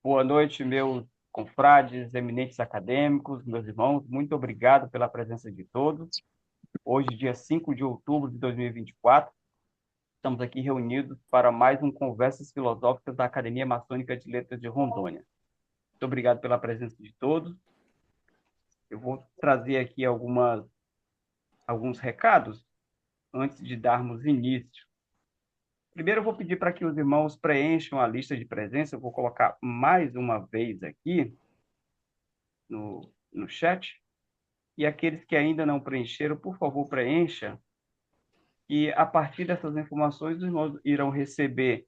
Boa noite, meus confrades, eminentes acadêmicos, meus irmãos. Muito obrigado pela presença de todos. Hoje, dia 5 de outubro de 2024, estamos aqui reunidos para mais um Conversas Filosóficas da Academia Maçônica de Letras de Rondônia. Muito obrigado pela presença de todos. Eu vou trazer aqui alguns recados antes de darmos início. Primeiro, eu vou pedir para que os irmãos preencham a lista de presença. Eu vou colocar mais uma vez aqui no chat. E aqueles que ainda não preencheram, por favor, preencha. E a partir dessas informações, os irmãos irão receber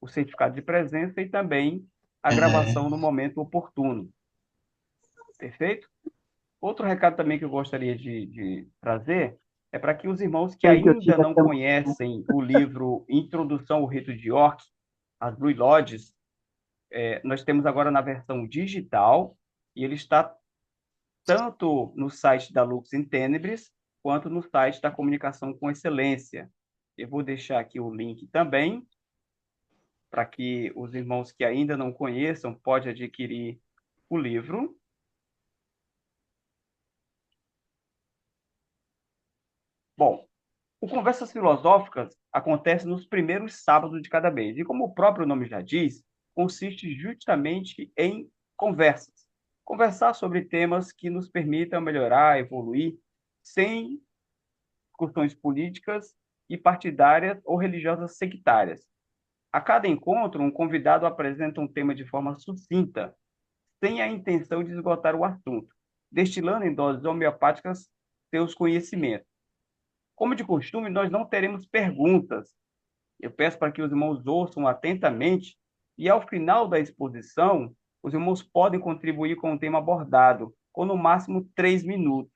o certificado de presença e também a gravação no momento oportuno. Perfeito? Outro recado também que eu gostaria de trazer é para que os irmãos que Sei que eu ainda tive não até conhecem o livro Introdução ao Rito de York, as Blue Lodges, nós temos agora na versão digital e ele está tanto no site da Lux in Tenebris, quanto no site da Comunicação com Excelência. Eu vou deixar aqui o link também, para que os irmãos que ainda não conheçam podem adquirir o livro. Bom, o Conversas Filosóficas acontece nos primeiros sábados de cada mês, e como o próprio nome já diz, consiste justamente em conversas. Conversar sobre temas que nos permitam melhorar, evoluir, sem discussões políticas e partidárias ou religiosas sectárias. A cada encontro, um convidado apresenta um tema de forma sucinta, sem a intenção de esgotar o assunto, destilando em doses homeopáticas seus conhecimentos. Como de costume, nós não teremos perguntas. Eu peço para que os irmãos ouçam atentamente e, ao final da exposição, os irmãos podem contribuir com o tema abordado, com no máximo 3 minutos.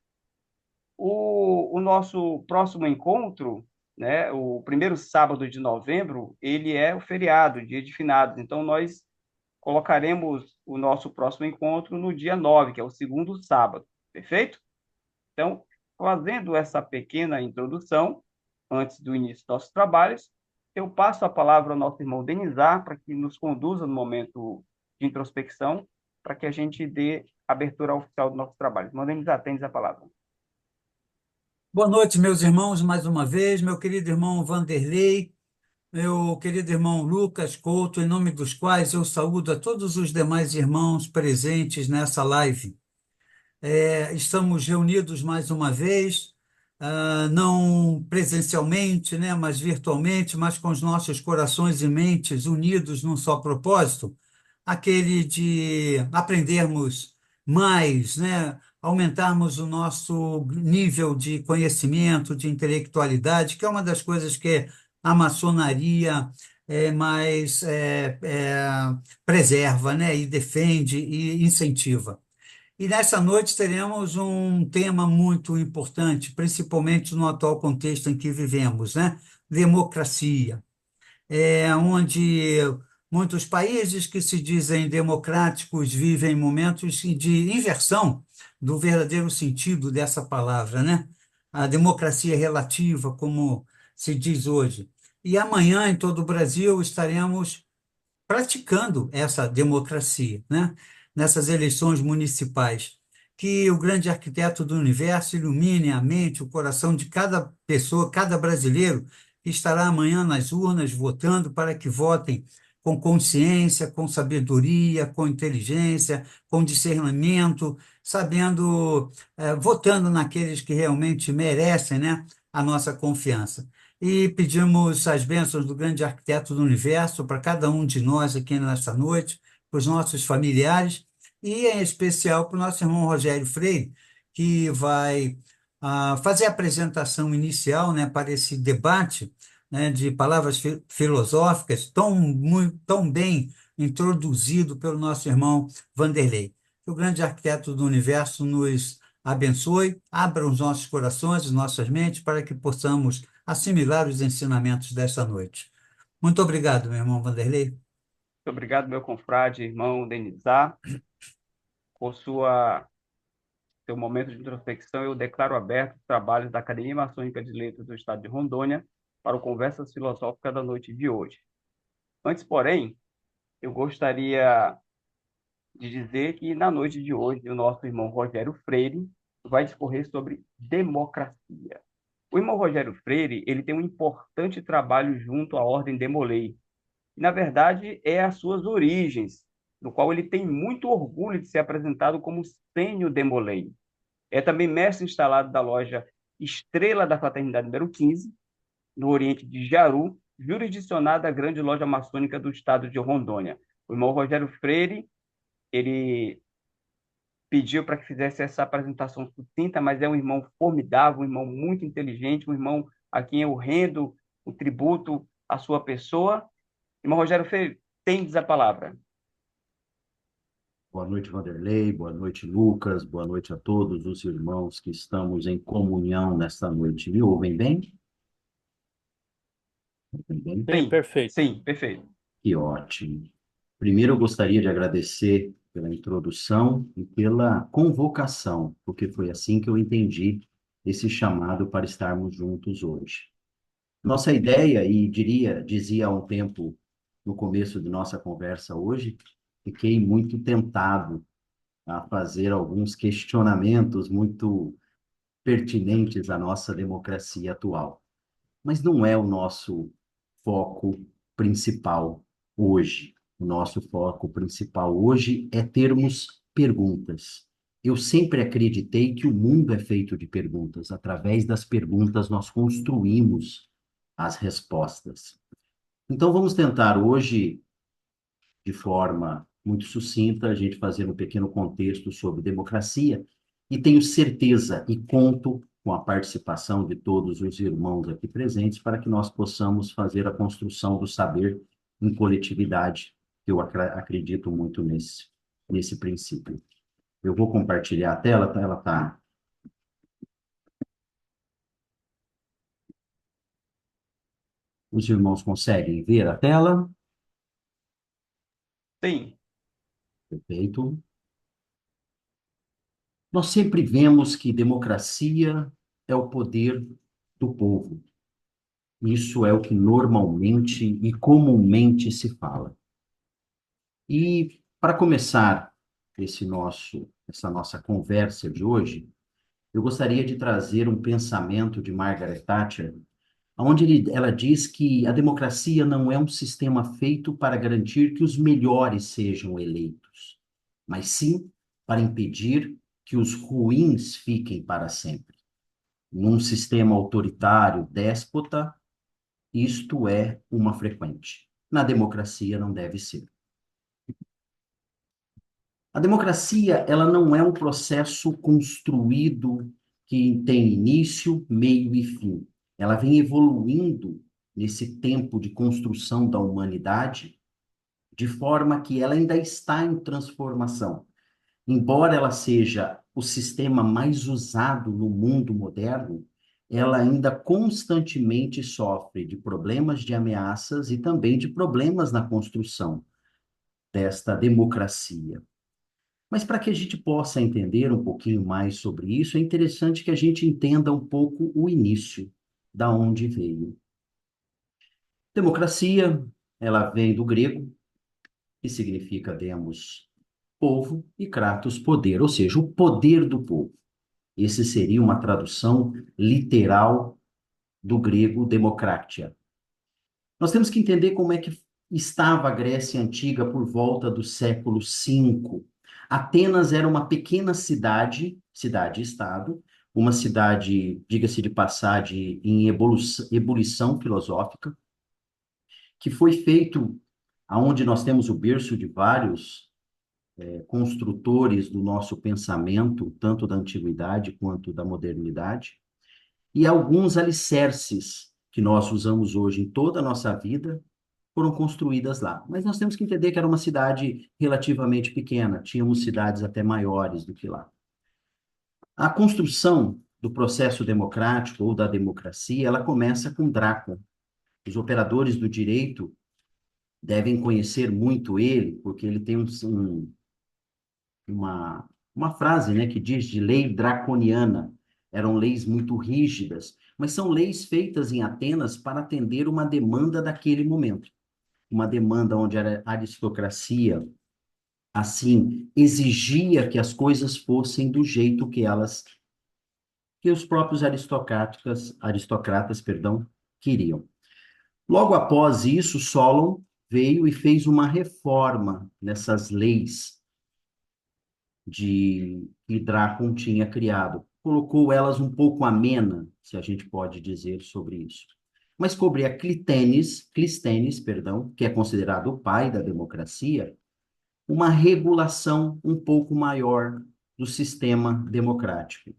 O nosso próximo encontro, né, o primeiro sábado de novembro, ele é o feriado, dia de finados. Então, nós colocaremos o nosso próximo encontro no dia 9, que é o segundo sábado. Perfeito? Então, fazendo essa pequena introdução, antes do início dos nossos trabalhos, eu passo a palavra ao nosso irmão Denizar para que nos conduza no momento de introspecção, para que a gente dê abertura oficial do nosso trabalho. Irmão Denizar, tens a palavra. Boa noite, meus irmãos, mais uma vez, meu querido irmão Vanderlei, meu querido irmão Lucas Couto, em nome dos quais eu saúdo a todos os demais irmãos presentes nessa live. Estamos reunidos mais uma vez, não presencialmente, né, mas virtualmente, mas com os nossos corações e mentes unidos num só propósito, aquele de aprendermos mais, né, aumentarmos o nosso nível de conhecimento, de intelectualidade, que é uma das coisas que a maçonaria mais preserva, né, e defende e incentiva. E nessa noite teremos um tema muito importante, principalmente no atual contexto em que vivemos, né? Democracia, onde muitos países que se dizem democráticos vivem momentos de inversão do verdadeiro sentido dessa palavra, né? A democracia relativa, como se diz hoje. E amanhã, em todo o Brasil, estaremos praticando essa democracia, né? Nessas eleições municipais. Que o grande arquiteto do universo ilumine a mente, o coração de cada pessoa, cada brasileiro que estará amanhã nas urnas votando para que votem com consciência, com sabedoria, com inteligência, com discernimento, sabendo, votando naqueles que realmente merecem, né, a nossa confiança. E pedimos as bênçãos do grande arquiteto do universo para cada um de nós aqui nesta noite, para os nossos familiares, e em especial para o nosso irmão Rogério Freire, que vai fazer a apresentação inicial, né, para esse debate, né, de palavras filosóficas tão bem introduzido pelo nosso irmão Vanderlei. Que o grande arquiteto do universo nos abençoe, abra os nossos corações, as nossas mentes, para que possamos assimilar os ensinamentos desta noite. Muito obrigado, meu irmão Vanderlei. Muito obrigado, meu confrade, irmão Denizar, por seu momento de introspecção. Eu declaro aberto os trabalhos da Academia Maçônica de Letras do Estado de Rondônia para o Conversas Filosóficas da noite de hoje. Antes, porém, eu gostaria de dizer que na noite de hoje o nosso irmão Rogério Freire vai discorrer sobre democracia. O irmão Rogério Freire, ele tem um importante trabalho junto à Ordem Demolei, que na verdade é as suas origens, no qual ele tem muito orgulho de ser apresentado como Sênior Demolei. É também mestre instalado da loja Estrela da Fraternidade número 15, no Oriente de Jaru, jurisdicionada a grande loja maçônica do estado de Rondônia. O irmão Rogério Freire, ele pediu para que fizesse essa apresentação sucinta, mas é um irmão formidável, um irmão muito inteligente, um irmão a quem eu rendo o tributo à sua pessoa. Irmão Rogério Freire, tendes a palavra. Boa noite, Vanderlei. Boa noite, Lucas. Boa noite a todos os irmãos que estamos em comunhão nesta noite. Me ouvem bem? Ouvem bem? Sim, Sim, perfeito. sim, perfeito. Que ótimo. Primeiro, eu gostaria de agradecer pela introdução e pela convocação, porque foi assim que eu entendi esse chamado para estarmos juntos hoje. Nossa ideia, e dizia há um tempo, no começo de nossa conversa hoje, fiquei muito tentado a fazer alguns questionamentos muito pertinentes à nossa democracia atual. Mas não é o nosso foco principal hoje. O nosso foco principal hoje é termos perguntas. Eu sempre acreditei que o mundo é feito de perguntas. Através das perguntas, nós construímos as respostas. Então, vamos tentar hoje, de forma muito sucinta, a gente fazer um pequeno contexto sobre democracia, e tenho certeza e conto com a participação de todos os irmãos aqui presentes para que nós possamos fazer a construção do saber em coletividade. Eu acredito muito nesse princípio. Eu vou compartilhar a tela, tá? Ela está. Os irmãos conseguem ver a tela? Sim, Perfeito. Nós sempre vemos que democracia é o poder do povo. Isso é o que normalmente e comumente se fala. E para começar essa nossa conversa de hoje, eu gostaria de trazer um pensamento de Margaret Thatcher, onde ela diz que a democracia não é um sistema feito para garantir que os melhores sejam eleitos, mas sim para impedir que os ruins fiquem para sempre. Num sistema autoritário, déspota, isto é uma frequente. Na democracia não deve ser. A democracia, ela não é um processo construído que tem início, meio e fim. Ela vem evoluindo nesse tempo de construção da humanidade, de forma que ela ainda está em transformação. Embora ela seja o sistema mais usado no mundo moderno, ela ainda constantemente sofre de problemas de ameaças e também de problemas na construção desta democracia. Mas para que a gente possa entender um pouquinho mais sobre isso, é interessante que a gente entenda um pouco o início, da onde veio. Democracia, ela vem do grego, que significa demos, povo, e kratos, poder, ou seja, o poder do povo. Esse seria uma tradução literal do grego democratia. Nós temos que entender como é que estava a Grécia Antiga por volta do século V. Atenas era uma pequena cidade, cidade-estado, uma cidade, diga-se de passagem, em ebulição filosófica, que foi feito aonde nós temos o berço de vários construtores do nosso pensamento, tanto da antiguidade quanto da modernidade, e alguns alicerces que nós usamos hoje em toda a nossa vida foram construídas lá. Mas nós temos que entender que era uma cidade relativamente pequena, tínhamos cidades até maiores do que lá. A construção do processo democrático ou da democracia, ela começa com Drácula. Os operadores do direito devem conhecer muito ele, porque ele tem uma frase, né, que diz de lei draconiana. Eram leis muito rígidas, mas são leis feitas em Atenas para atender uma demanda daquele momento. Uma demanda onde a aristocracia, assim, exigia que as coisas fossem do jeito que os próprios aristocratas, queriam. Logo após isso, Solon veio e fez uma reforma nessas leis que Drácon tinha criado. Colocou elas um pouco amena, se a gente pode dizer sobre isso. Mas coube a Clístenes, que é considerado o pai da democracia, uma regulação um pouco maior do sistema democrático.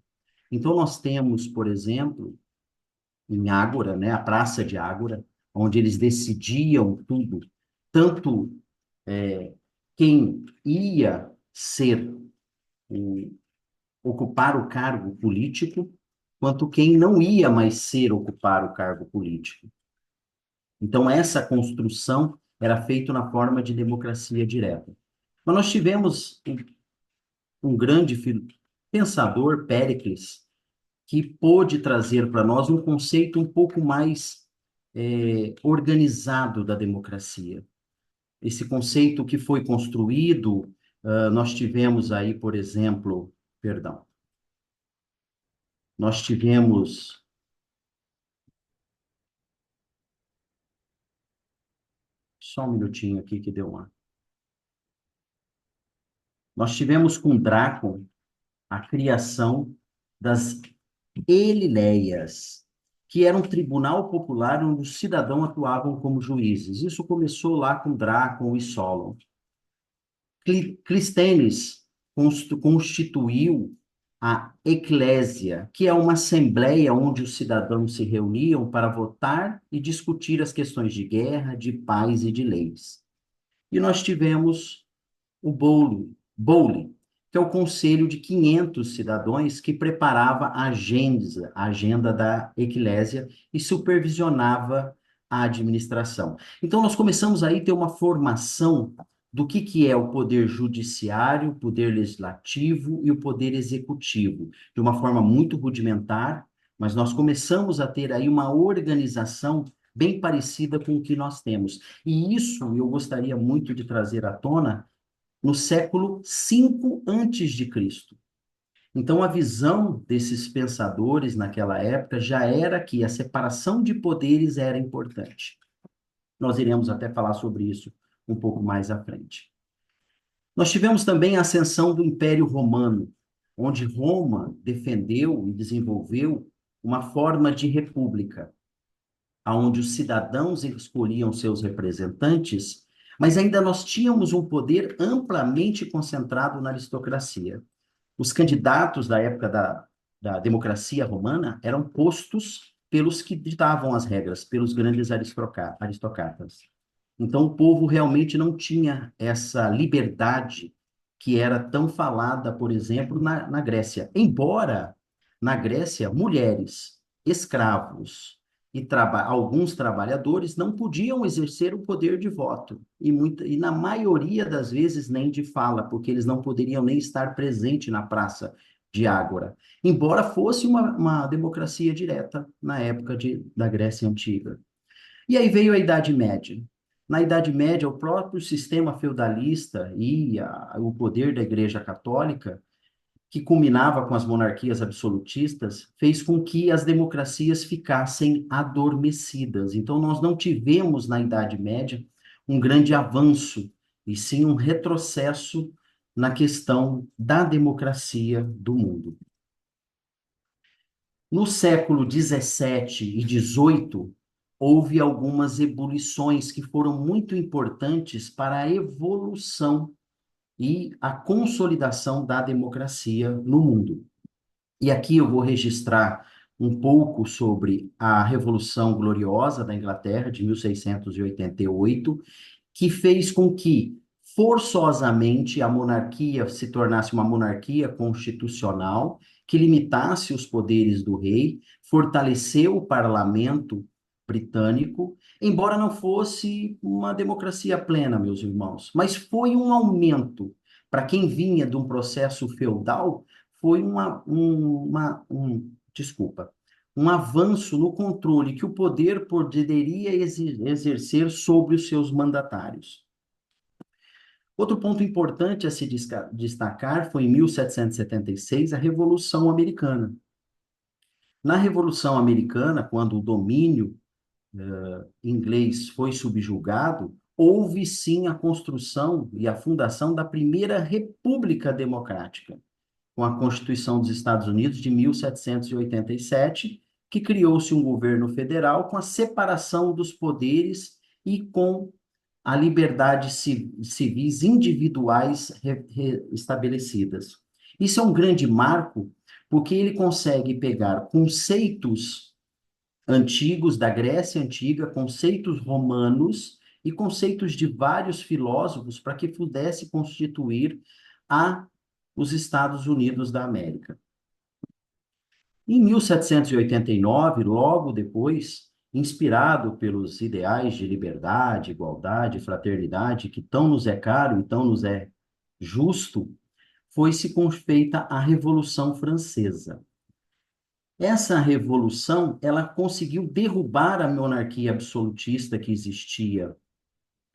Então, nós temos, por exemplo, em Ágora, né, a Praça de Ágora, onde eles decidiam tudo, tanto quem ia ser ocupar o cargo político, quanto quem não ia mais ser ocupar o cargo político. Então, essa construção era feita na forma de democracia direta. Mas nós tivemos um grande pensador, Péricles, que pôde trazer para nós um conceito um pouco mais organizado da democracia. Esse conceito que foi construído, nós tivemos aí, por exemplo, perdão, nós tivemos só um minutinho aqui que deu uma. Nós tivemos com Drácon a criação das Elileias, que era um tribunal popular onde os cidadãos atuavam como juízes. Isso começou lá com Drácon e Solon. Clístenes constituiu a Eclésia, que é uma assembleia onde os cidadãos se reuniam para votar e discutir as questões de guerra, de paz e de leis. E nós tivemos o Bowley, que é o conselho de 500 cidadãos que preparava a agenda da Eclésia e supervisionava a administração. Então, nós começamos aí a ter uma formação do que é o poder judiciário, o poder legislativo e o poder executivo, de uma forma muito rudimentar, mas nós começamos a ter aí uma organização bem parecida com o que nós temos. E isso eu gostaria muito de trazer à tona no século V antes de Cristo. Então, a visão desses pensadores naquela época já era que a separação de poderes era importante. Nós iremos até falar sobre isso um pouco mais à frente. Nós tivemos também a ascensão do Império Romano, onde Roma defendeu e desenvolveu uma forma de república, onde os cidadãos escolhiam seus representantes, mas ainda nós tínhamos um poder amplamente concentrado na aristocracia. Os candidatos da época da democracia romana eram postos pelos que ditavam as regras, pelos grandes aristocratas. Então, o povo realmente não tinha essa liberdade que era tão falada, por exemplo, na Grécia. Embora, na Grécia, mulheres, escravos e alguns trabalhadores não podiam exercer o poder de voto, e na maioria das vezes nem de fala, porque eles não poderiam nem estar presentes na praça de Ágora, embora fosse uma democracia direta na época da Grécia Antiga. E aí veio a Idade Média. Na Idade Média, o próprio sistema feudalista e o poder da Igreja Católica, que culminava com as monarquias absolutistas, fez com que as democracias ficassem adormecidas. Então, nós não tivemos, na Idade Média, um grande avanço, e sim um retrocesso na questão da democracia do mundo. No século XVII e XVIII, houve algumas ebulições que foram muito importantes para a evolução e a consolidação da democracia no mundo. E aqui eu vou registrar um pouco sobre a Revolução Gloriosa da Inglaterra, de 1688, que fez com que, forçosamente, a monarquia se tornasse uma monarquia constitucional, que limitasse os poderes do rei, fortaleceu o parlamento britânico, embora não fosse uma democracia plena, meus irmãos, mas foi um aumento. Para quem vinha de um processo feudal, foi desculpa, um avanço no controle que o poder poderia exercer sobre os seus mandatários. Outro ponto importante a se destacar foi em 1776, a Revolução Americana. Na Revolução Americana, quando o domínio inglês foi subjugado, houve sim a construção e a fundação da primeira República Democrática, com a Constituição dos Estados Unidos de 1787, que criou-se um governo federal com a separação dos poderes e com a liberdade civis individuais estabelecidas. Isso é um grande marco, porque ele consegue pegar conceitos antigos da Grécia Antiga, conceitos romanos e conceitos de vários filósofos para que pudesse constituir os Estados Unidos da América. Em 1789, logo depois, inspirado pelos ideais de liberdade, igualdade, fraternidade, que tão nos é caro e tão nos é justo, foi-se feita a Revolução Francesa. Essa revolução, ela conseguiu derrubar a monarquia absolutista que existia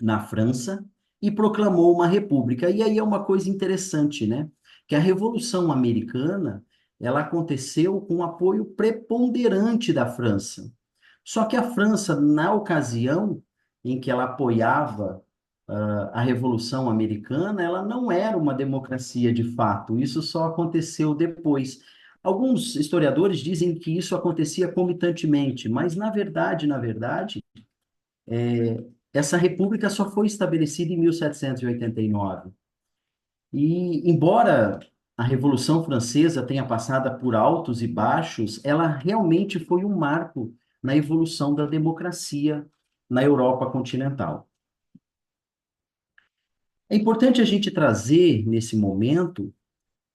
na França e proclamou uma república. E aí é uma coisa interessante, né? Que a Revolução Americana, ela aconteceu com o apoio preponderante da França. Só que a França, na ocasião em que ela apoiava a Revolução Americana, ela não era uma democracia de fato. Isso só aconteceu depois. Alguns historiadores dizem que isso acontecia comitantemente, mas na verdade, essa república só foi estabelecida em 1789. E, embora a Revolução Francesa tenha passado por altos e baixos, ela realmente foi um marco na evolução da democracia na Europa continental. É importante a gente trazer, nesse momento,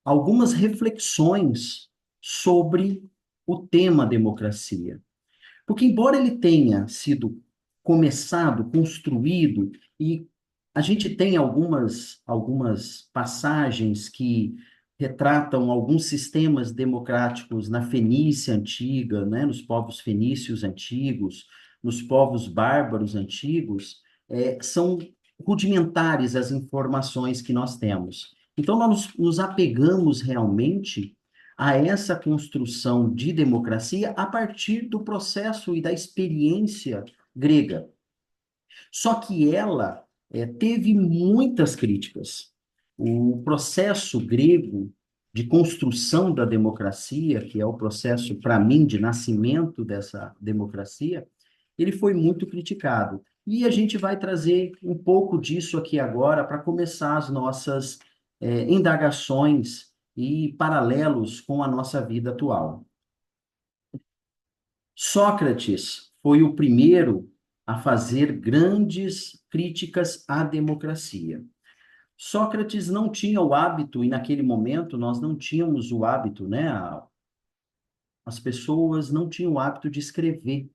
algumas reflexões sobre o tema democracia. Porque, embora ele tenha sido começado, construído, e a gente tem algumas passagens que retratam alguns sistemas democráticos na Fenícia antiga, né, nos povos fenícios antigos, nos povos bárbaros antigos, são rudimentares as informações que nós temos. Então, nós nos apegamos realmente a essa construção de democracia a partir do processo e da experiência grega. Só que ela teve muitas críticas. O processo grego de construção da democracia, que é o processo, para mim, de nascimento dessa democracia, ele foi muito criticado. E a gente vai trazer um pouco disso aqui agora para começar as nossas indagações e paralelos com a nossa vida atual. Sócrates foi o primeiro a fazer grandes críticas à democracia. Sócrates não tinha o hábito, e naquele momento nós não tínhamos o hábito, né? As pessoas não tinham o hábito de escrever.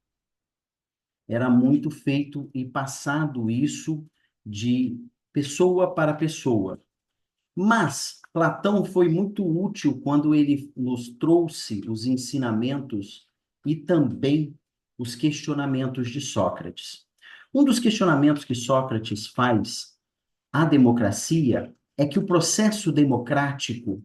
Era muito feito e passado isso de pessoa para pessoa. Mas Platão foi muito útil quando ele nos trouxe os ensinamentos e também os questionamentos de Sócrates. Um dos questionamentos que Sócrates faz à democracia é que o processo democrático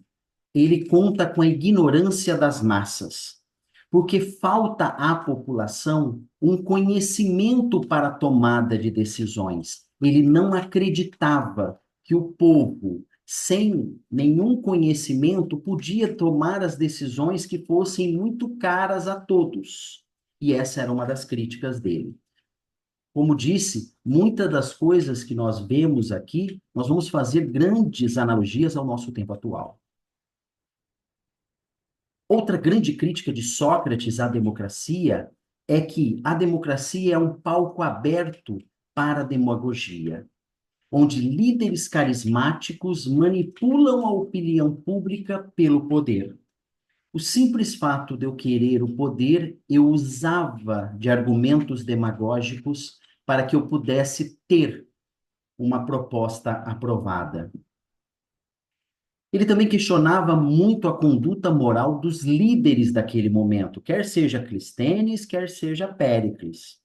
ele conta com a ignorância das massas, porque falta à população um conhecimento para a tomada de decisões. Ele não acreditava que o povo, sem nenhum conhecimento, podia tomar as decisões que fossem muito caras a todos. E essa era uma das críticas dele. Como disse, muitas das coisas que nós vemos aqui, nós vamos fazer grandes analogias ao nosso tempo atual. Outra grande crítica de Sócrates à democracia é que a democracia é um palco aberto para a demagogia, onde líderes carismáticos manipulam a opinião pública pelo poder. O simples fato de eu querer o poder, eu usava de argumentos demagógicos para que eu pudesse ter uma proposta aprovada. Ele também questionava muito a conduta moral dos líderes daquele momento, quer seja Clístenes, quer seja Péricles.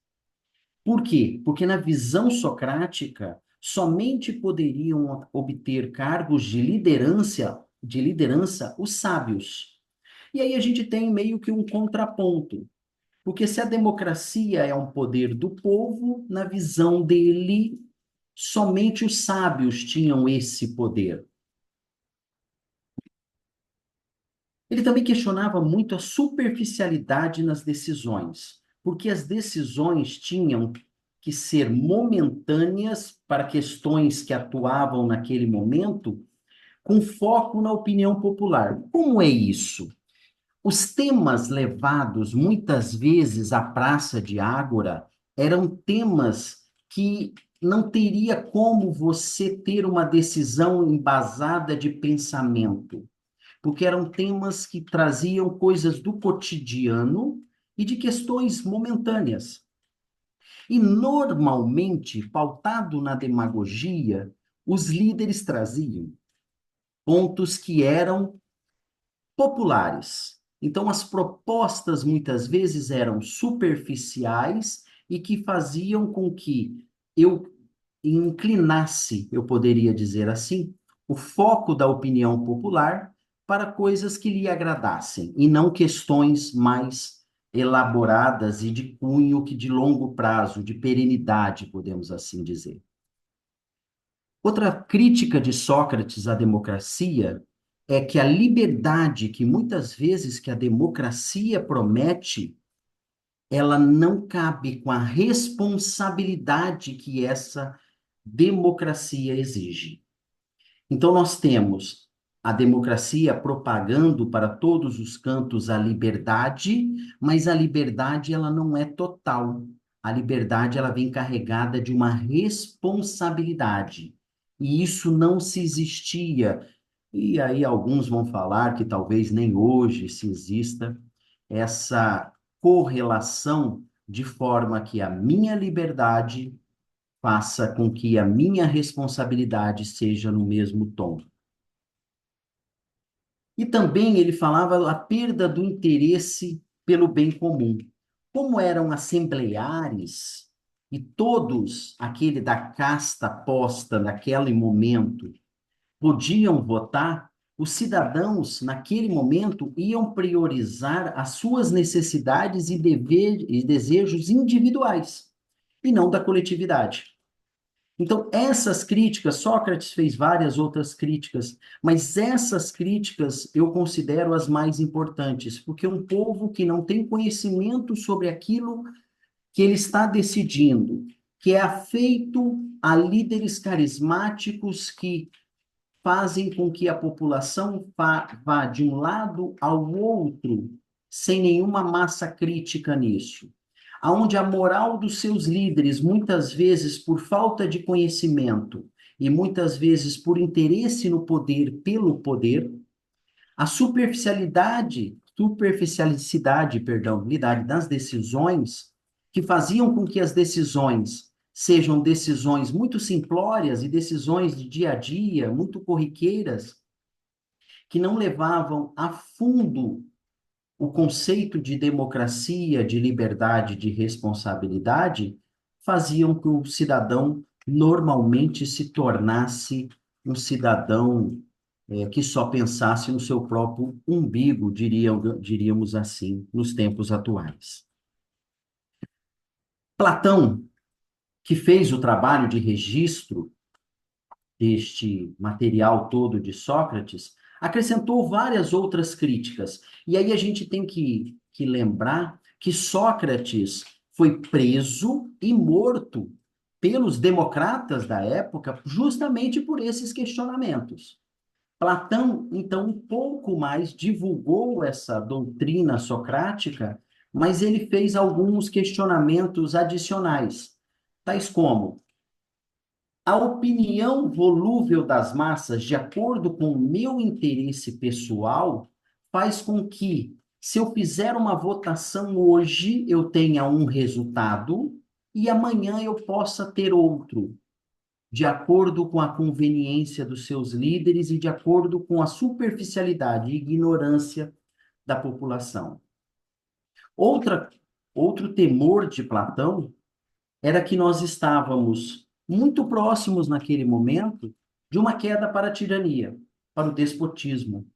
Por quê? Porque na visão socrática, somente poderiam obter cargos de liderança os sábios. E aí a gente tem meio que um contraponto. Porque se a democracia é um poder do povo, na visão dele, somente os sábios tinham esse poder. Ele também questionava muito a superficialidade nas decisões, porque as decisões tinham que ser momentâneas para questões que atuavam naquele momento, com foco na opinião popular. Como é isso? Os temas levados muitas vezes à praça de Ágora eram temas que não teria como você ter uma decisão embasada de pensamento, porque eram temas que traziam coisas do cotidiano e de questões momentâneas. E normalmente, pautado na demagogia, os líderes traziam pontos que eram populares. Então, as propostas muitas vezes eram superficiais e que faziam com que eu inclinasse, eu poderia dizer assim, o foco da opinião popular para coisas que lhe agradassem e não questões mais elaboradas e de cunho que de longo prazo, de perenidade, podemos assim dizer. Outra crítica de Sócrates à democracia é que a liberdade que muitas vezes que a democracia promete, ela não cabe com a responsabilidade que essa democracia exige. Então nós temos a democracia propagando para todos os cantos a liberdade, mas a liberdade ela não é total. A liberdade ela vem carregada de uma responsabilidade. E isso não se existia. E aí alguns vão falar que talvez nem hoje se exista essa correlação de forma que a minha liberdade faça com que a minha responsabilidade seja no mesmo tom. E também ele falava a perda do interesse pelo bem comum. Como eram assembleares e todos, aquele da casta posta naquele momento, podiam votar, os cidadãos, naquele momento, iam priorizar as suas necessidades e desejos individuais, e não da coletividade. Então, essas críticas, Sócrates fez várias outras críticas, mas essas críticas eu considero as mais importantes, porque um povo que não tem conhecimento sobre aquilo que ele está decidindo, que é afeito a líderes carismáticos que fazem com que a população vá de um lado ao outro, sem nenhuma massa crítica nisso. Aonde a moral dos seus líderes, muitas vezes por falta de conhecimento e muitas vezes por interesse no poder pelo poder, a superficialidade, das decisões, que faziam com que as decisões sejam decisões muito simplórias e decisões de dia a dia, muito corriqueiras, que não levavam a fundo o conceito de democracia, de liberdade, de responsabilidade, faziam que o cidadão normalmente se tornasse um cidadão que só pensasse no seu próprio umbigo, diríamos assim, nos tempos atuais. Platão, que fez o trabalho de registro deste material todo de Sócrates, acrescentou várias outras críticas. E aí a gente tem que lembrar que Sócrates foi preso e morto pelos democratas da época justamente por esses questionamentos. Platão, então, um pouco mais divulgou essa doutrina socrática, mas ele fez alguns questionamentos adicionais, tais como: a opinião volúvel das massas, de acordo com o meu interesse pessoal, faz com que, se eu fizer uma votação hoje, eu tenha um resultado e amanhã eu possa ter outro. de acordo com a conveniência dos seus líderes e de acordo com a superficialidade e ignorância da população. Outro temor de Platão era que nós estávamos muito próximos naquele momento de uma queda para a tirania, para o despotismo.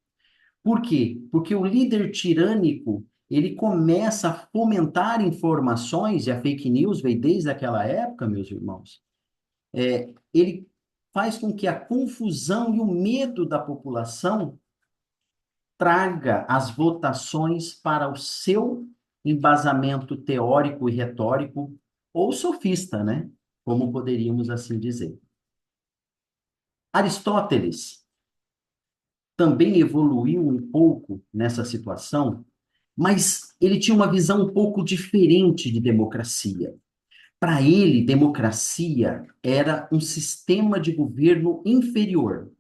Por quê? Porque o líder tirânico, ele começa a fomentar informações, e a fake news veio desde aquela época, meus irmãos, ele faz com que a confusão e o medo da população traga as votações para o seu embasamento teórico e retórico, ou sofista, né? Como poderíamos assim dizer. Aristóteles também evoluiu um pouco nessa situação, mas ele tinha uma visão um pouco diferente de democracia. Para ele, democracia era um sistema de governo inferior.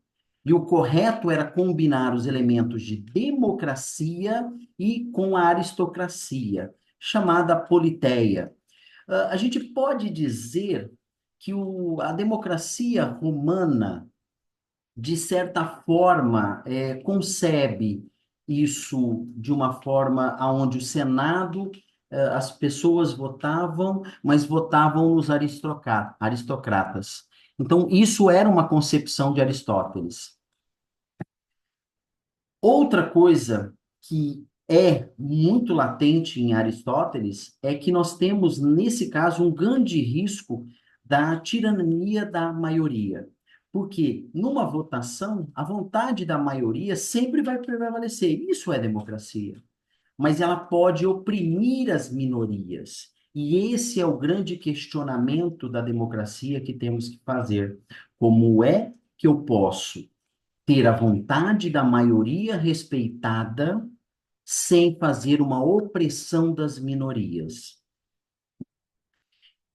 E o correto era combinar os elementos de democracia e com a aristocracia, chamada politeia. A gente pode dizer que a democracia romana, de certa forma, concebe isso de uma forma onde o Senado, as pessoas votavam, mas votavam nos aristocratas. Então, isso era uma concepção de Aristóteles. Outra coisa que é muito latente em Aristóteles é que nós temos, nesse caso, um grande risco da tirania da maioria. Porque numa votação, a vontade da maioria sempre vai prevalecer. Isso é democracia. Mas ela pode oprimir as minorias. E esse é o grande questionamento da democracia que temos que fazer. Como é que eu posso ter a vontade da maioria respeitada sem fazer uma opressão das minorias?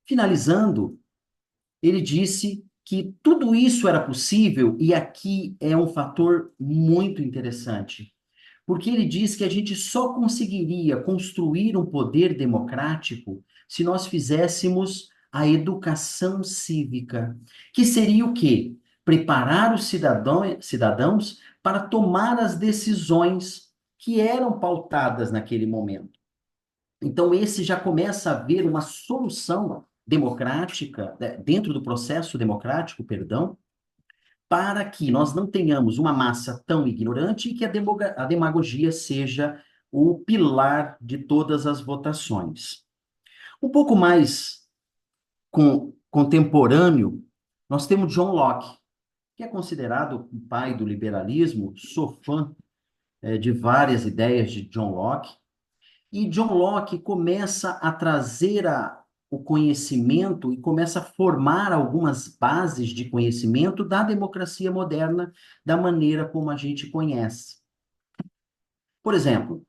Finalizando, ele disse que tudo isso era possível, e aqui é um fator muito interessante, porque ele diz que a gente só conseguiria construir um poder democrático se nós fizéssemos a educação cívica, que seria o quê? Preparar os cidadãos para tomar as decisões que eram pautadas naquele momento. Então, esse já começa a haver uma solução democrática, né, dentro do processo democrático, perdão, para que nós não tenhamos uma massa tão ignorante e que a demagogia seja o pilar de todas as votações. Um pouco mais contemporâneo, nós temos John Locke, que é considerado o pai do liberalismo. Sou fã de várias ideias de John Locke. E John Locke começa a trazer o conhecimento e começa a formar algumas bases de conhecimento da democracia moderna, da maneira como a gente conhece. Por exemplo,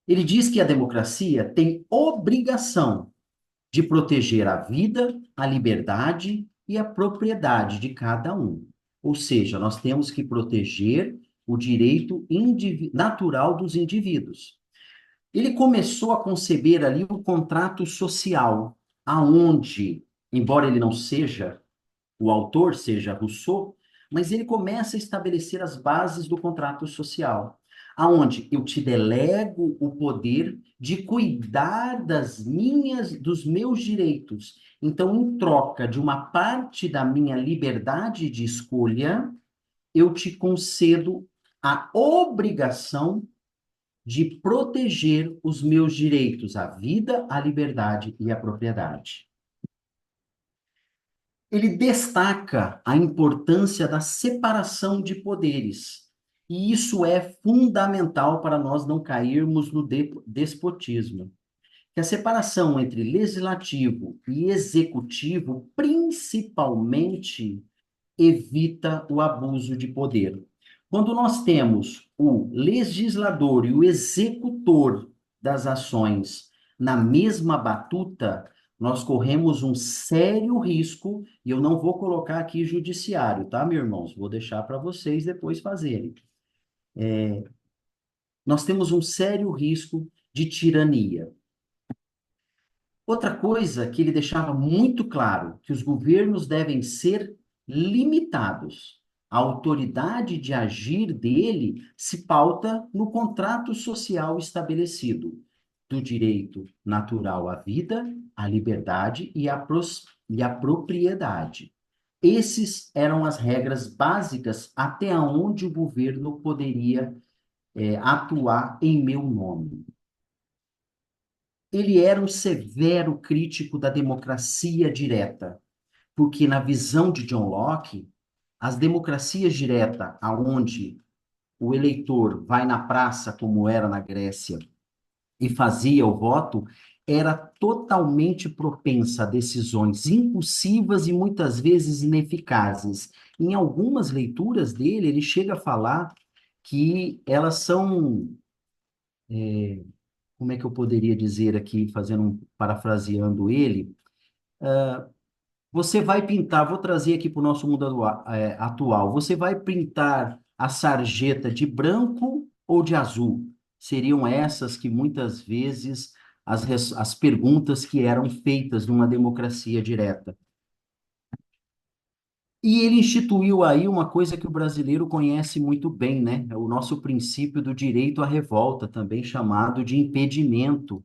ele diz que a democracia tem obrigação de proteger a vida, a liberdade e a propriedade de cada um. Ou seja, nós temos que proteger o direito natural dos indivíduos. Ele começou a conceber ali um contrato social, aonde, embora ele não seja o autor, seja Rousseau, mas ele começa a estabelecer as bases do contrato social, aonde eu te delego o poder de cuidar dos meus direitos. Então, em troca de uma parte da minha liberdade de escolha, eu te concedo a obrigação de proteger os meus direitos à vida, à liberdade e à propriedade. Ele destaca a importância da separação de poderes, e isso é fundamental para nós não cairmos no despotismo. Que a separação entre legislativo e executivo, principalmente, evita o abuso de poder. Quando nós temos o legislador e o executor das ações na mesma batuta, nós corremos um sério risco, e eu não vou colocar aqui judiciário, tá, meus irmãos? Vou deixar para vocês depois fazerem. Nós temos um sério risco de tirania. Outra coisa que ele deixava muito claro, que os governos devem ser limitados. A autoridade de agir dele se pauta no contrato social estabelecido, do direito natural à vida, à liberdade e à propriedade. Esses eram as regras básicas até onde o governo poderia atuar em meu nome. Ele era um severo crítico da democracia direta, porque na visão de John Locke, as democracias diretas, aonde o eleitor vai na praça, como era na Grécia, e fazia o voto, era totalmente propensa a decisões impulsivas e muitas vezes ineficazes. Em algumas leituras dele, ele chega a falar que elas são, como é que eu poderia dizer aqui, parafraseando ele, você vai pintar, vou trazer aqui para o nosso mundo atual, você vai pintar a sarjeta de branco ou de azul? Seriam essas que muitas vezes as perguntas que eram feitas numa democracia direta. E ele instituiu aí uma coisa que o brasileiro conhece muito bem, né? É o nosso princípio do direito à revolta, também chamado de impedimento,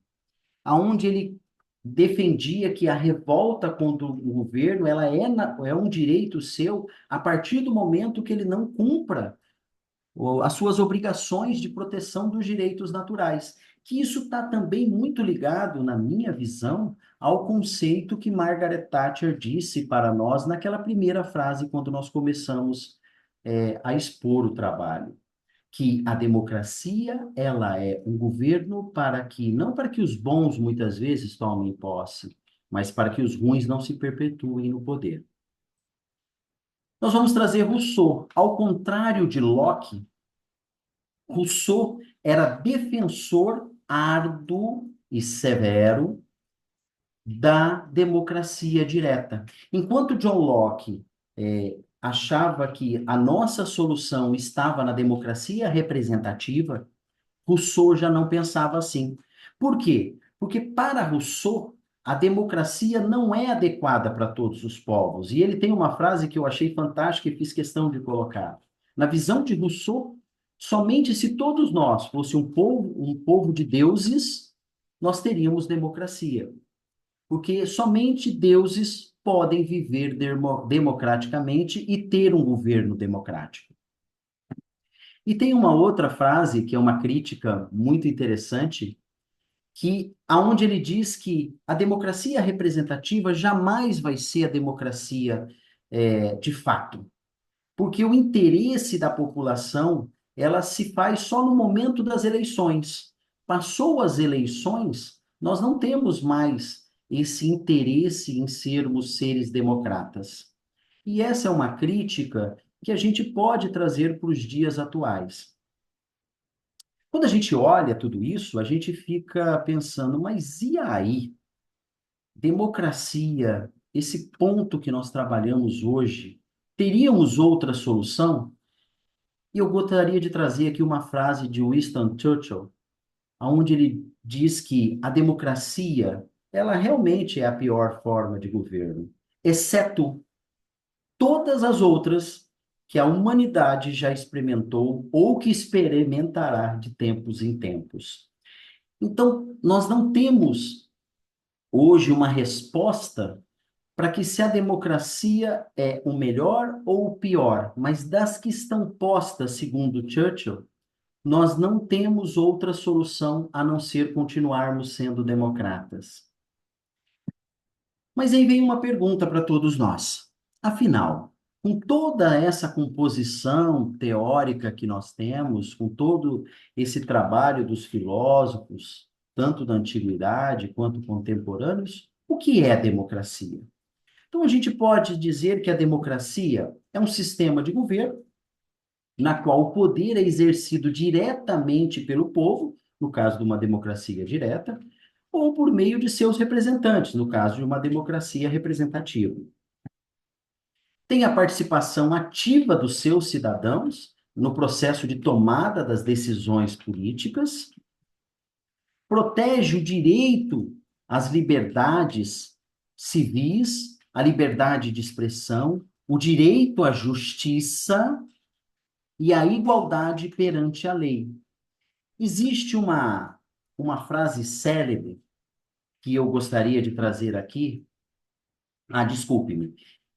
aonde ele defendia que a revolta contra o governo é um direito seu a partir do momento que ele não cumpra as suas obrigações de proteção dos direitos naturais. Que isso está também muito ligado, na minha visão, ao conceito que Margaret Thatcher disse para nós naquela primeira frase, quando nós começamos a expor o trabalho, que a democracia, ela é um governo não para que os bons muitas vezes tomem posse, mas para que os ruins não se perpetuem no poder. Nós vamos trazer Rousseau. Ao contrário de Locke, Rousseau era defensor árduo e severo da democracia direta. Enquanto John Locke achava que a nossa solução estava na democracia representativa, Rousseau já não pensava assim. Por quê? Porque para Rousseau, a democracia não é adequada para todos os povos. E ele tem uma frase que eu achei fantástica e fiz questão de colocar. Na visão de Rousseau, somente se todos nós fosse um povo de deuses, nós teríamos democracia. Porque somente deuses podem viver democraticamente e ter um governo democrático. E tem uma outra frase que é uma crítica muito interessante, que aonde ele diz que a democracia representativa jamais vai ser a democracia de fato, porque o interesse da população ela se faz só no momento das eleições. Passou as eleições, nós não temos mais esse interesse em sermos seres democratas. E essa é uma crítica que a gente pode trazer para os dias atuais. Quando a gente olha tudo isso, a gente fica pensando, mas e aí? Democracia, esse ponto que nós trabalhamos hoje, teríamos outra solução? E eu gostaria de trazer aqui uma frase de Winston Churchill, onde ele diz que a democracia, ela realmente é a pior forma de governo, exceto todas as outras que a humanidade já experimentou ou que experimentará de tempos em tempos. Então, nós não temos hoje uma resposta para que se a democracia é o melhor ou o pior, mas das que estão postas, segundo Churchill, nós não temos outra solução a não ser continuarmos sendo democratas. Mas aí vem uma pergunta para todos nós. Afinal, com toda essa composição teórica que nós temos, com todo esse trabalho dos filósofos, tanto da antiguidade quanto contemporâneos, o que é democracia? Então, a gente pode dizer que a democracia é um sistema de governo na qual o poder é exercido diretamente pelo povo, no caso de uma democracia direta, ou por meio de seus representantes, no caso de uma democracia representativa. Tem a participação ativa dos seus cidadãos no processo de tomada das decisões políticas, protege o direito as liberdades civis, a liberdade de expressão, o direito à justiça e a igualdade perante a lei. Existe uma frase célebre que eu gostaria de trazer aqui. Ah, desculpe-me.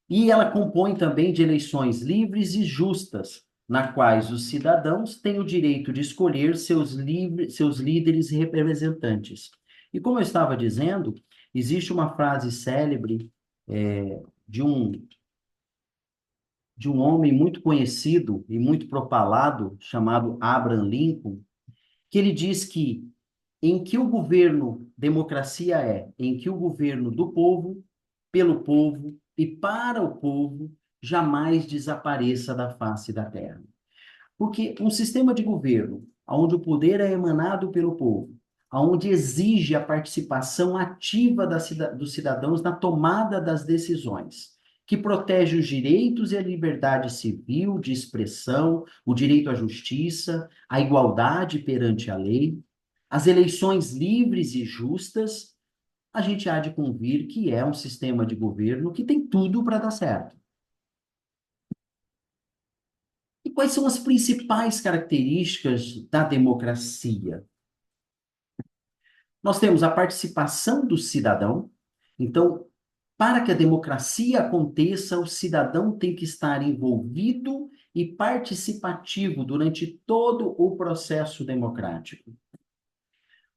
E ela compõe também de eleições livres e justas, na quais os cidadãos têm o direito de escolher seus líderes e representantes. E como eu estava dizendo, existe uma frase célebre de um homem muito conhecido e muito propalado, chamado Abraham Lincoln, que ele diz que em que o governo democracia em que o governo do povo, pelo povo e para o povo jamais desapareça da face da terra. Porque um sistema de governo onde o poder é emanado pelo povo, onde exige a participação ativa dos cidadãos na tomada das decisões, que protege os direitos e a liberdade civil, de expressão, o direito à justiça, a igualdade perante a lei, as eleições livres e justas, a gente há de convir que é um sistema de governo que tem tudo para dar certo. E quais são as principais características da democracia? Nós temos a participação do cidadão. Então, para que a democracia aconteça, o cidadão tem que estar envolvido e participativo durante todo o processo democrático.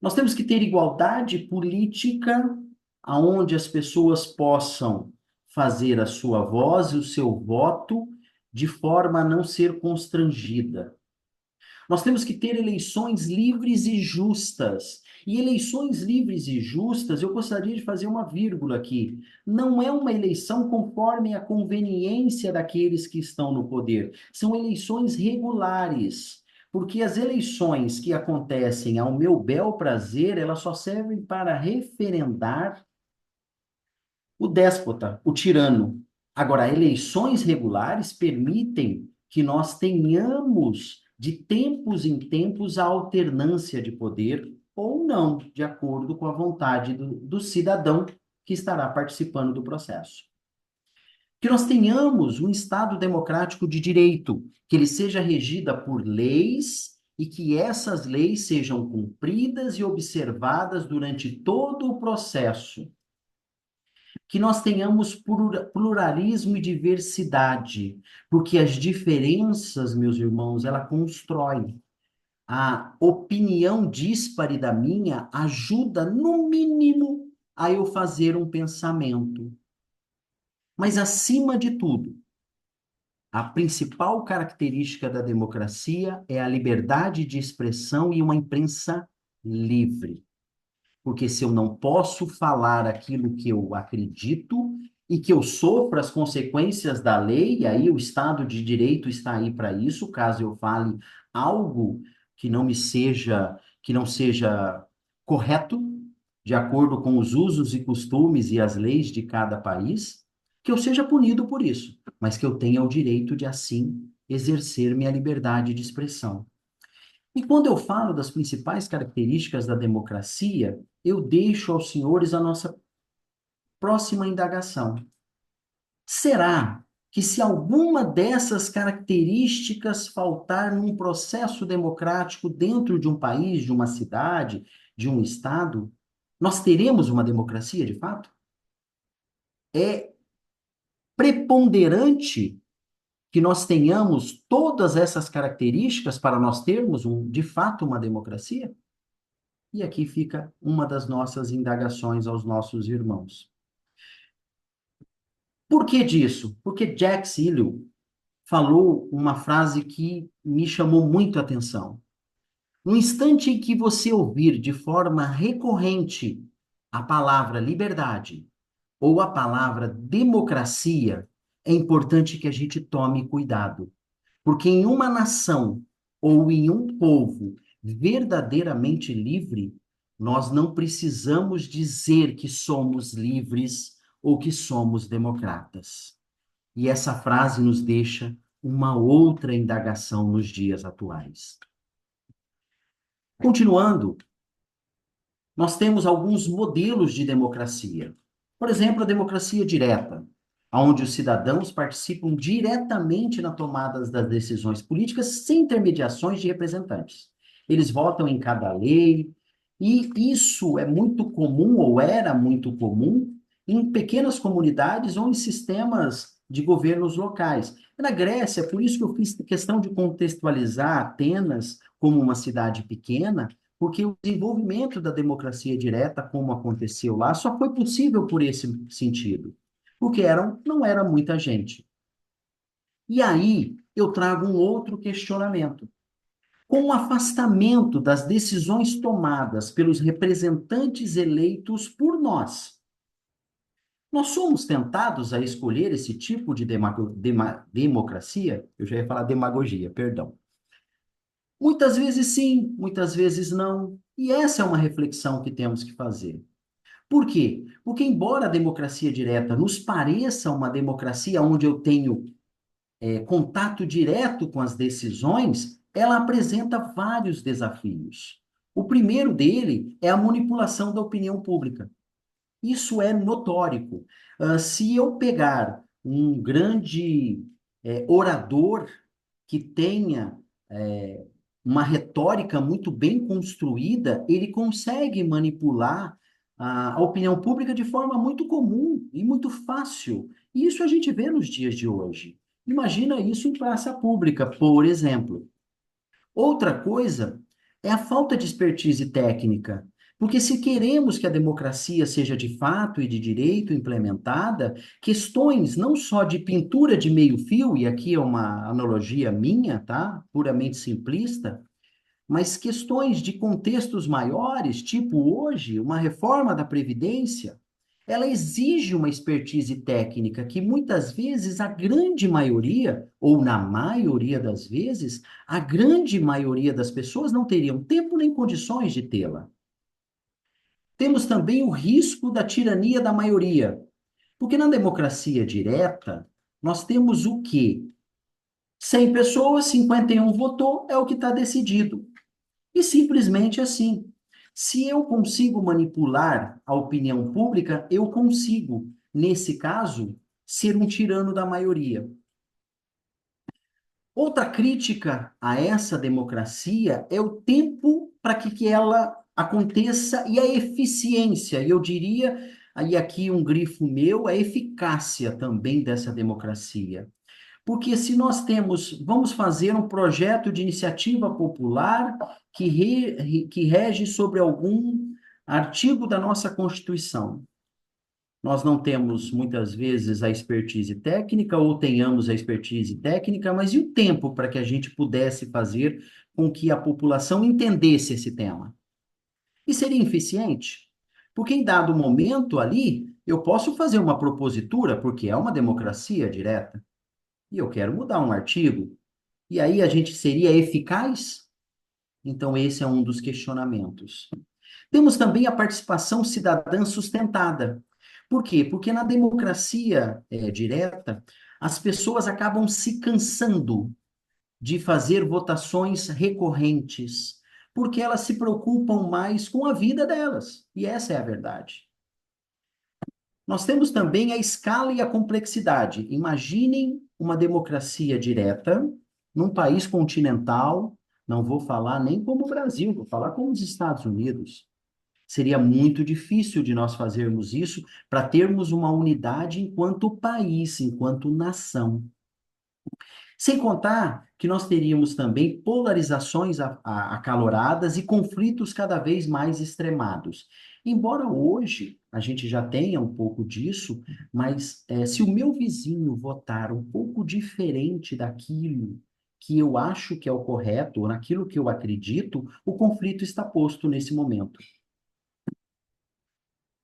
Nós temos que ter igualdade política, aonde as pessoas possam fazer a sua voz e o seu voto de forma a não ser constrangida. Nós temos que ter eleições livres e justas. E eleições livres e justas, eu gostaria de fazer uma vírgula aqui. Não é uma eleição conforme a conveniência daqueles que estão no poder. São eleições regulares. Porque as eleições que acontecem ao meu bel prazer, elas só servem para referendar o déspota, o tirano. Agora, eleições regulares permitem que nós tenhamos, de tempos em tempos, a alternância de poder ou não, de acordo com a vontade do cidadão que estará participando do processo. Que nós tenhamos um Estado democrático de direito, que ele seja regida por leis e que essas leis sejam cumpridas e observadas durante todo o processo. Que nós tenhamos pluralismo e diversidade, porque as diferenças, meus irmãos, ela constrói. A opinião díspare da minha ajuda, no mínimo, a eu fazer um pensamento. Mas, acima de tudo, a principal característica da democracia é a liberdade de expressão e uma imprensa livre. Porque se eu não posso falar aquilo que eu acredito e que eu sofro as consequências da lei, e aí o Estado de Direito está aí para isso, caso eu fale algo que que não seja correto, de acordo com os usos e costumes e as leis de cada país, que eu seja punido por isso, mas que eu tenha o direito de assim exercer minha liberdade de expressão. E quando eu falo das principais características da democracia, eu deixo aos senhores a nossa próxima indagação. Será que se alguma dessas características faltar num processo democrático dentro de um país, de uma cidade, de um estado, nós teremos uma democracia de fato? É preponderante que nós tenhamos todas essas características para nós termos, de fato, uma democracia? E aqui fica uma das nossas indagações aos nossos irmãos. Por que disso? Porque Jacques Ellul falou uma frase que me chamou muito a atenção. No instante em que você ouvir de forma recorrente a palavra liberdade ou a palavra democracia, é importante que a gente tome cuidado. Porque em uma nação ou em um povo verdadeiramente livre, nós não precisamos dizer que somos livres ou que somos democratas. E essa frase nos deixa uma outra indagação nos dias atuais. Continuando, nós temos alguns modelos de democracia. Por exemplo, a democracia direta, onde os cidadãos participam diretamente na tomada das decisões políticas sem intermediações de representantes. Eles votam em cada lei, e isso é muito comum, ou era muito comum, em pequenas comunidades ou em sistemas de governos locais. Na Grécia, por isso que eu fiz questão de contextualizar Atenas como uma cidade pequena, porque o desenvolvimento da democracia direta, como aconteceu lá, só foi possível por esse sentido, porque não era muita gente. E aí eu trago um outro questionamento. Com o afastamento das decisões tomadas pelos representantes eleitos por nós somos tentados a escolher esse tipo de democracia? Eu já ia falar demagogia, perdão. Muitas vezes sim, muitas vezes não. E essa é uma reflexão que temos que fazer. Por quê? Porque, embora a democracia direta nos pareça uma democracia onde eu tenho contato direto com as decisões, ela apresenta vários desafios. O primeiro dele é a manipulação da opinião pública. Isso é notório. Se eu pegar um grande orador que tenha uma retórica muito bem construída, ele consegue manipular a opinião pública de forma muito comum e muito fácil. E isso a gente vê nos dias de hoje. Imagina isso em praça pública, por exemplo. Outra coisa é a falta de expertise técnica. Porque se queremos que a democracia seja de fato e de direito implementada, questões não só de pintura de meio fio, e aqui é uma analogia minha, tá? Puramente simplista, mas questões de contextos maiores, tipo hoje, uma reforma da Previdência, ela exige uma expertise técnica que muitas vezes a grande maioria, ou na maioria das vezes, a grande maioria das pessoas não teriam tempo nem condições de tê-la. Temos também o risco da tirania da maioria, porque na democracia direta, nós temos o quê? 100 pessoas, 51 votou, é o que está decidido. E simplesmente assim. Se eu consigo manipular a opinião pública, eu consigo, nesse caso, ser um tirano da maioria. Outra crítica a essa democracia é o tempo para que ela aconteça e a eficiência, e eu diria, aí aqui um grifo meu, a eficácia também dessa democracia. Porque se nós vamos fazer um projeto de iniciativa popular que rege sobre algum artigo da nossa Constituição. Nós não temos, muitas vezes, a expertise técnica, ou tenhamos a expertise técnica, mas e o tempo para que a gente pudesse fazer com que a população entendesse esse tema? E seria eficiente? Porque em dado momento ali, eu posso fazer uma propositura, porque é uma democracia direta, e eu quero mudar um artigo, e aí a gente seria eficaz? Então, esse é um dos questionamentos. Temos também a participação cidadã sustentada. Por quê? Porque na democracia direta, as pessoas acabam se cansando de fazer votações recorrentes, porque elas se preocupam mais com a vida delas. E essa é a verdade. Nós temos também a escala e a complexidade. Imaginem uma democracia direta num país continental, não vou falar nem como o Brasil, vou falar como os Estados Unidos. Seria muito difícil de nós fazermos isso para termos uma unidade enquanto país, enquanto nação. Sem contar que nós teríamos também polarizações acaloradas e conflitos cada vez mais extremados. Embora hoje a gente já tenha um pouco disso, mas se o meu vizinho votar um pouco diferente daquilo que eu acho que é o correto, ou naquilo que eu acredito, o conflito está posto nesse momento.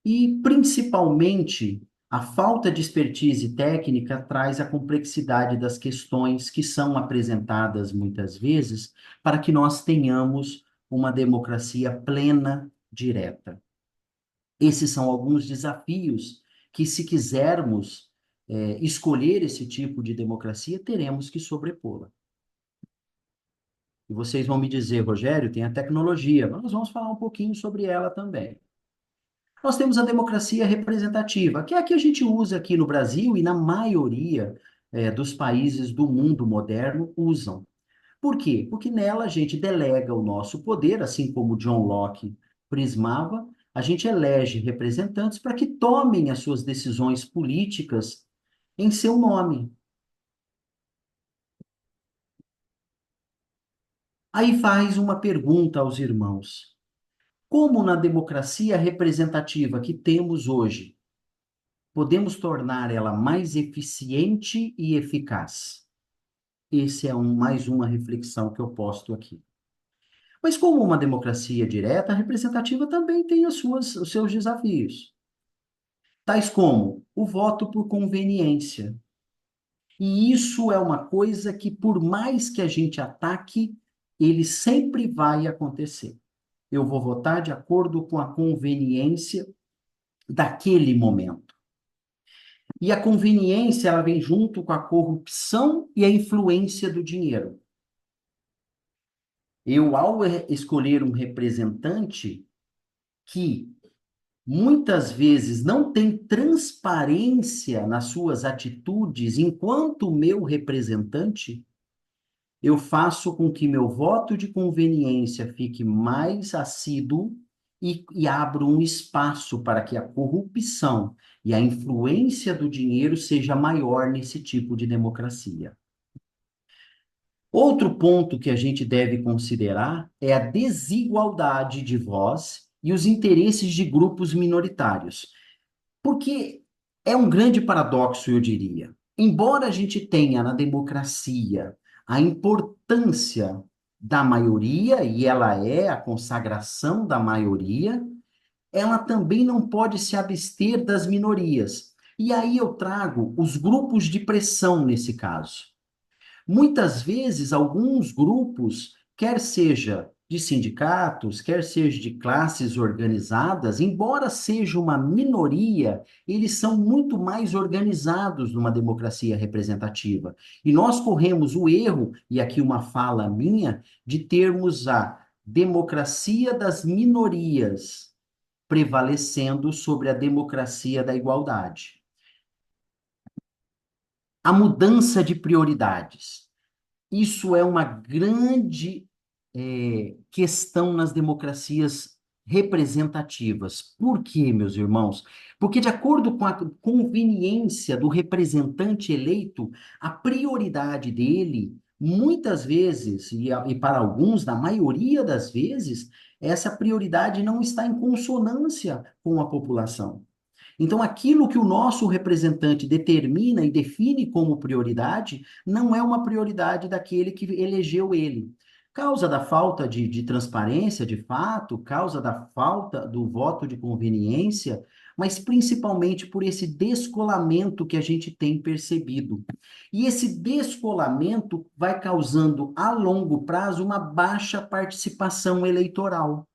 E, principalmente, a falta de expertise técnica traz a complexidade das questões que são apresentadas muitas vezes para que nós tenhamos uma democracia plena, direta. Esses são alguns desafios que, se quisermos escolher esse tipo de democracia, teremos que sobrepô-la. E vocês vão me dizer, Rogério, tem a tecnologia, mas nós vamos falar um pouquinho sobre ela também. Nós temos a democracia representativa, que é a que a gente usa aqui no Brasil e na maioria dos países do mundo moderno usam. Por quê? Porque nela a gente delega o nosso poder, assim como John Locke prismava, a gente elege representantes para que tomem as suas decisões políticas em seu nome. Aí faz uma pergunta aos irmãos. Como na democracia representativa que temos hoje, podemos tornar ela mais eficiente e eficaz? Esse é mais uma reflexão que eu posto aqui. Mas como uma democracia direta, a representativa também tem os seus desafios. Tais como o voto por conveniência. E isso é uma coisa que, por mais que a gente ataque, ele sempre vai acontecer. Eu vou votar de acordo com a conveniência daquele momento. E a conveniência, ela vem junto com a corrupção e a influência do dinheiro. Eu, ao escolher um representante que muitas vezes não tem transparência nas suas atitudes enquanto meu representante, eu faço com que meu voto de conveniência fique mais assíduo e abro um espaço para que a corrupção e a influência do dinheiro seja maior nesse tipo de democracia. Outro ponto que a gente deve considerar é a desigualdade de voz e os interesses de grupos minoritários. Porque é um grande paradoxo, eu diria. Embora a gente tenha na democracia a importância da maioria, e ela é a consagração da maioria, ela também não pode se abster das minorias. E aí eu trago os grupos de pressão nesse caso. Muitas vezes, alguns grupos, quer seja de sindicatos, quer seja de classes organizadas, embora seja uma minoria, eles são muito mais organizados numa democracia representativa. E nós corremos o erro, e aqui uma fala minha, de termos a democracia das minorias prevalecendo sobre a democracia da igualdade. A mudança de prioridades. Isso é uma grande questão nas democracias representativas. Por quê, meus irmãos? Porque, de acordo com a conveniência do representante eleito, a prioridade dele, muitas vezes, e para alguns, na maioria das vezes, essa prioridade não está em consonância com a população. Então, aquilo que o nosso representante determina e define como prioridade, não é uma prioridade daquele que elegeu ele. Causa da falta de transparência, de fato, causa da falta do voto de conveniência, mas principalmente por esse descolamento que a gente tem percebido. E esse descolamento vai causando, a longo prazo, uma baixa participação eleitoral.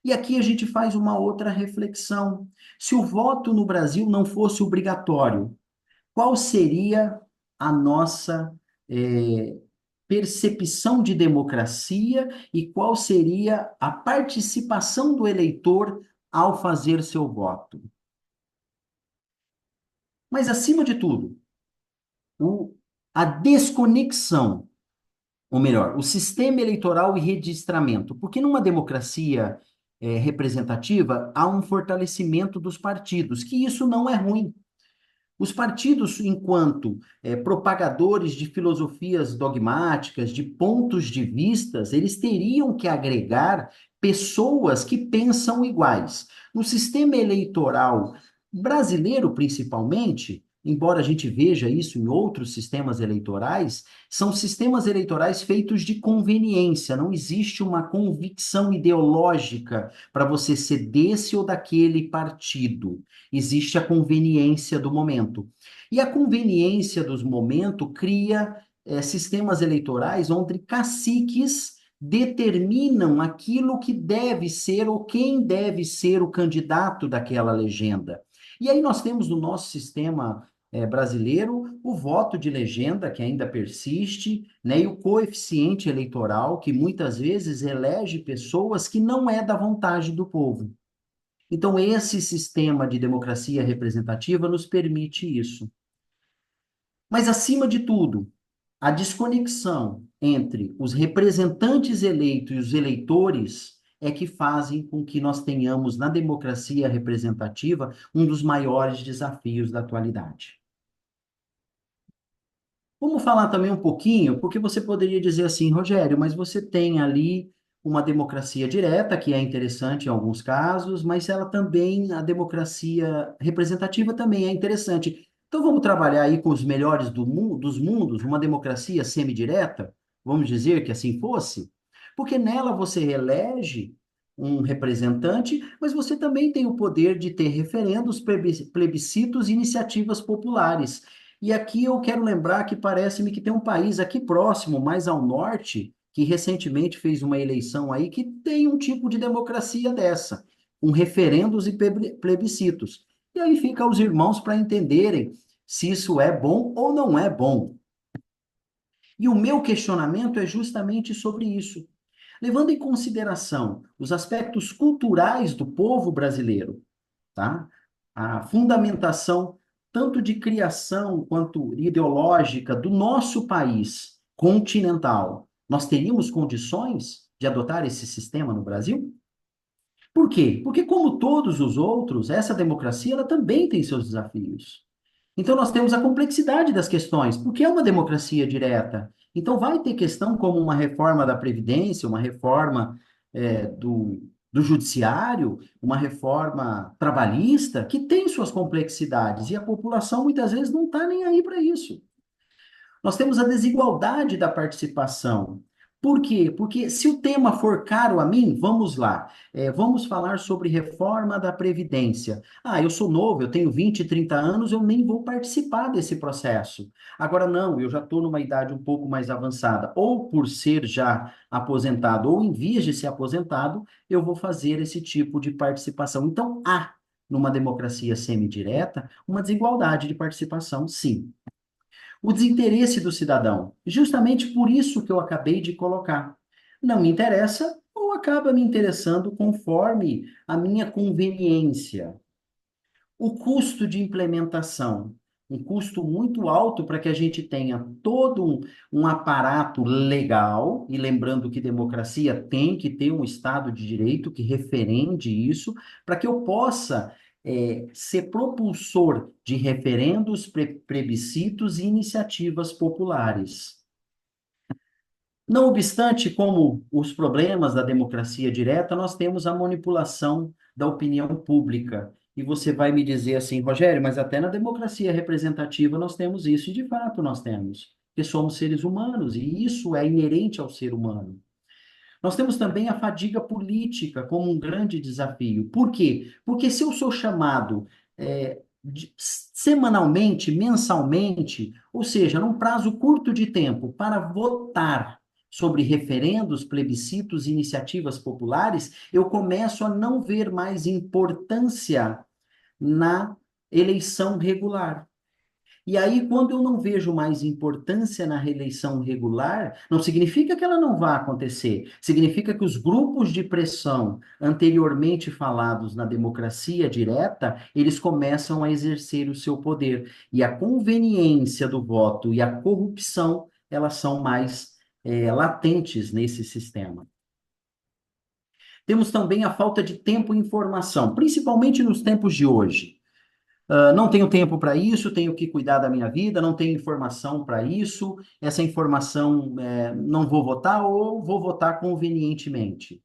E aqui a gente faz uma outra reflexão. Se o voto no Brasil não fosse obrigatório, qual seria a nossa percepção de democracia e qual seria a participação do eleitor ao fazer seu voto? Mas, acima de tudo, a desconexão, ou melhor, o sistema eleitoral e registramento. Porque numa democracia representativa, há um fortalecimento dos partidos, que isso não é ruim. Os partidos, enquanto propagadores de filosofias dogmáticas, de pontos de vistas, eles teriam que agregar pessoas que pensam iguais. No sistema eleitoral brasileiro, principalmente, embora a gente veja isso em outros sistemas eleitorais, são sistemas eleitorais feitos de conveniência, não existe uma convicção ideológica para você ser desse ou daquele partido. Existe a conveniência do momento. E a conveniência dos momentos cria sistemas eleitorais onde caciques determinam aquilo que deve ser ou quem deve ser o candidato daquela legenda. E aí nós temos no nosso sistema brasileiro o voto de legenda, que ainda persiste, né, e o coeficiente eleitoral, que muitas vezes elege pessoas que não é da vontade do povo. Então, esse sistema de democracia representativa nos permite isso. Mas, acima de tudo, a desconexão entre os representantes eleitos e os eleitores é que fazem com que nós tenhamos, na democracia representativa, um dos maiores desafios da atualidade. Vamos falar também um pouquinho, porque você poderia dizer assim, Rogério, mas você tem ali uma democracia direta, que é interessante em alguns casos, mas ela também, a democracia representativa também é interessante. Então vamos trabalhar aí com os melhores dos mundos, uma democracia semidireta, vamos dizer que assim fosse, porque nela você elege um representante, mas você também tem o poder de ter referendos, plebiscitos e iniciativas populares. E aqui eu quero lembrar que parece-me que tem um país aqui próximo, mais ao norte, que recentemente fez uma eleição aí que tem um tipo de democracia dessa, com referendos e plebiscitos. E aí fica aos irmãos para entenderem se isso é bom ou não é bom. E o meu questionamento é justamente sobre isso. Levando em consideração os aspectos culturais do povo brasileiro, tá? A fundamentação tanto de criação quanto ideológica do nosso país continental, nós teríamos condições de adotar esse sistema no Brasil? Por quê? Porque, como todos os outros, essa democracia ela também tem seus desafios. Então, nós temos a complexidade das questões, porque é uma democracia direta. Então, vai ter questão como uma reforma da Previdência, uma reforma do Judiciário, uma reforma trabalhista, que tem suas complexidades, e a população muitas vezes não está nem aí para isso. Nós temos a desigualdade da participação. Por quê? Porque se o tema for caro a mim, vamos lá. Vamos falar sobre reforma da Previdência. Ah, eu sou novo, eu tenho 20, 30 anos, eu nem vou participar desse processo. Agora, não, eu já estou numa idade um pouco mais avançada, ou por ser já aposentado, ou em vias de ser aposentado, eu vou fazer esse tipo de participação. Então, há, numa democracia semidireta, uma desigualdade de participação, sim. O desinteresse do cidadão. Justamente por isso que eu acabei de colocar. Não me interessa ou acaba me interessando conforme a minha conveniência. O custo de implementação. Um custo muito alto para que a gente tenha todo um aparato legal, e lembrando que democracia tem que ter um Estado de Direito que referende isso, para que eu possa ser propulsor de referendos, plebiscitos e iniciativas populares. Não obstante, como os problemas da democracia direta, nós temos a manipulação da opinião pública. E você vai me dizer assim, Rogério, mas até na democracia representativa nós temos isso, e de fato nós temos, porque somos seres humanos, e isso é inerente ao ser humano. Nós temos também a fadiga política como um grande desafio. Por quê? Porque se eu sou chamado semanalmente, mensalmente, ou seja, num prazo curto de tempo, para votar sobre referendos, plebiscitos, iniciativas populares, eu começo a não ver mais importância na eleição regular. E aí, quando eu não vejo mais importância na reeleição regular, não significa que ela não vá acontecer. Significa que os grupos de pressão anteriormente falados na democracia direta, eles começam a exercer o seu poder. E a conveniência do voto e a corrupção, elas são mais latentes nesse sistema. Temos também a falta de tempo e informação, principalmente nos tempos de hoje. Não tenho tempo para isso, tenho que cuidar da minha vida, não tenho informação para isso, essa informação não vou votar ou vou votar convenientemente.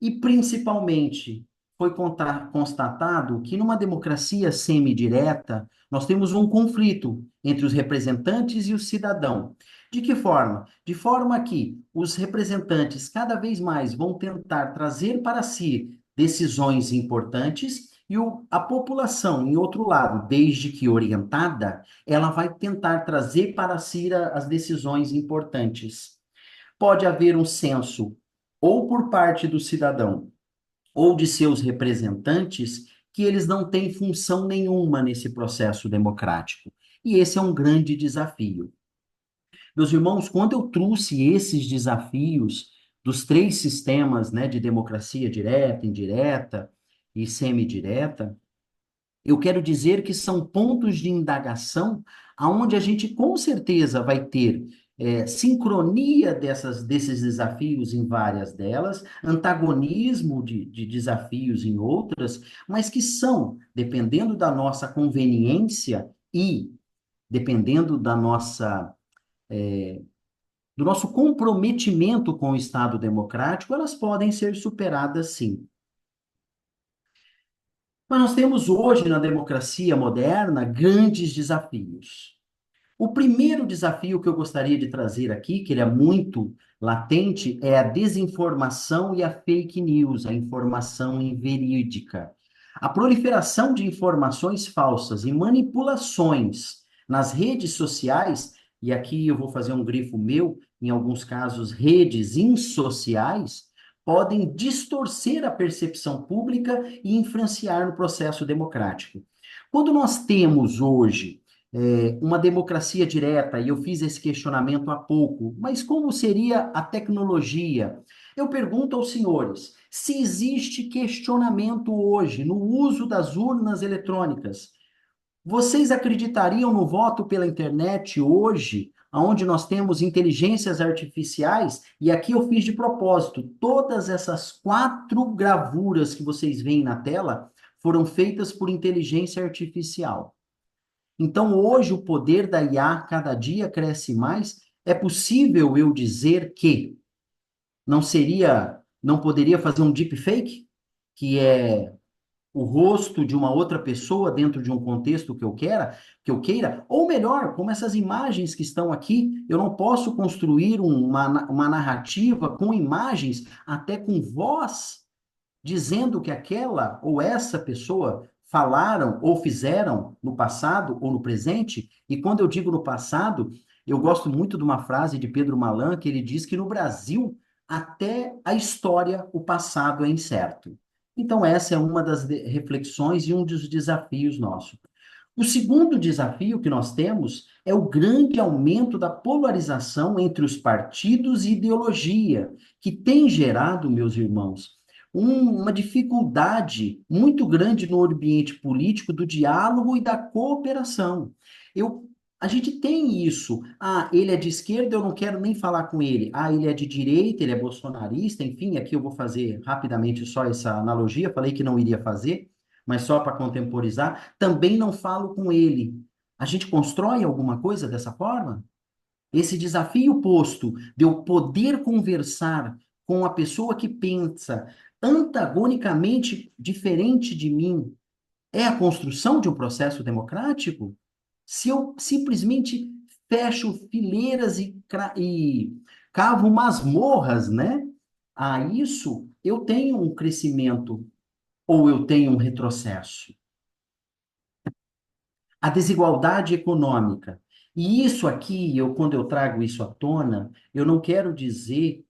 E, principalmente, foi constatado que numa democracia semidireta, nós temos um conflito entre os representantes e o cidadão. De que forma? De forma que os representantes cada vez mais vão tentar trazer para si decisões importantes e a população, em outro lado, desde que orientada, ela vai tentar trazer para si as decisões importantes. Pode haver um senso ou por parte do cidadão ou de seus representantes que eles não têm função nenhuma nesse processo democrático. E esse é um grande desafio. Meus irmãos, quando eu trouxe esses desafios dos três sistemas, né, de democracia direta, indireta e semidireta, eu quero dizer que são pontos de indagação aonde a gente com certeza vai ter sincronia desses desafios em várias delas, antagonismo de desafios em outras, mas que são, dependendo da nossa conveniência e dependendo do nosso comprometimento com o Estado democrático, elas podem ser superadas sim. Mas nós temos hoje na democracia moderna grandes desafios. O primeiro desafio que eu gostaria de trazer aqui, que ele é muito latente, é a desinformação e a fake news, a informação inverídica. A proliferação de informações falsas e manipulações nas redes sociais, e aqui eu vou fazer um grifo meu, em alguns casos, redes insociais, podem distorcer a percepção pública e influenciar no processo democrático. Quando nós temos hoje uma democracia direta, e eu fiz esse questionamento há pouco, mas como seria a tecnologia? Eu pergunto aos senhores, se existe questionamento hoje no uso das urnas eletrônicas, vocês acreditariam no voto pela internet hoje, onde nós temos inteligências artificiais? E aqui eu fiz de propósito, todas essas 4 gravuras que vocês veem na tela foram feitas por inteligência artificial. Então, hoje, o poder da IA cada dia cresce mais. É possível eu dizer que não poderia fazer um deepfake, que é o rosto de uma outra pessoa dentro de um contexto que eu queira, ou melhor, como essas imagens que estão aqui, eu não posso construir uma narrativa com imagens, até com voz, dizendo que aquela ou essa pessoa falaram ou fizeram no passado ou no presente. E quando eu digo no passado, eu gosto muito de uma frase de Pedro Malan, que ele diz que no Brasil, até a história, o passado é incerto. Então, essa é uma das reflexões e um dos desafios nossos. O segundo desafio que nós temos é o grande aumento da polarização entre os partidos e ideologia, que tem gerado, meus irmãos, uma dificuldade muito grande no ambiente político do diálogo e da cooperação. A gente tem isso. Ah, ele é de esquerda, eu não quero nem falar com ele. Ah, ele é de direita, ele é bolsonarista, enfim, aqui eu vou fazer rapidamente só essa analogia, falei que não iria fazer, mas só para contemporizar, também não falo com ele. A gente constrói alguma coisa dessa forma? Esse desafio posto de eu poder conversar com a pessoa que pensa antagonicamente diferente de mim é a construção de um processo democrático? Se eu simplesmente fecho fileiras e cavo masmorras, né? A isso, eu tenho um crescimento ou eu tenho um retrocesso? A desigualdade econômica. E isso aqui, quando eu trago isso à tona, eu não quero dizer,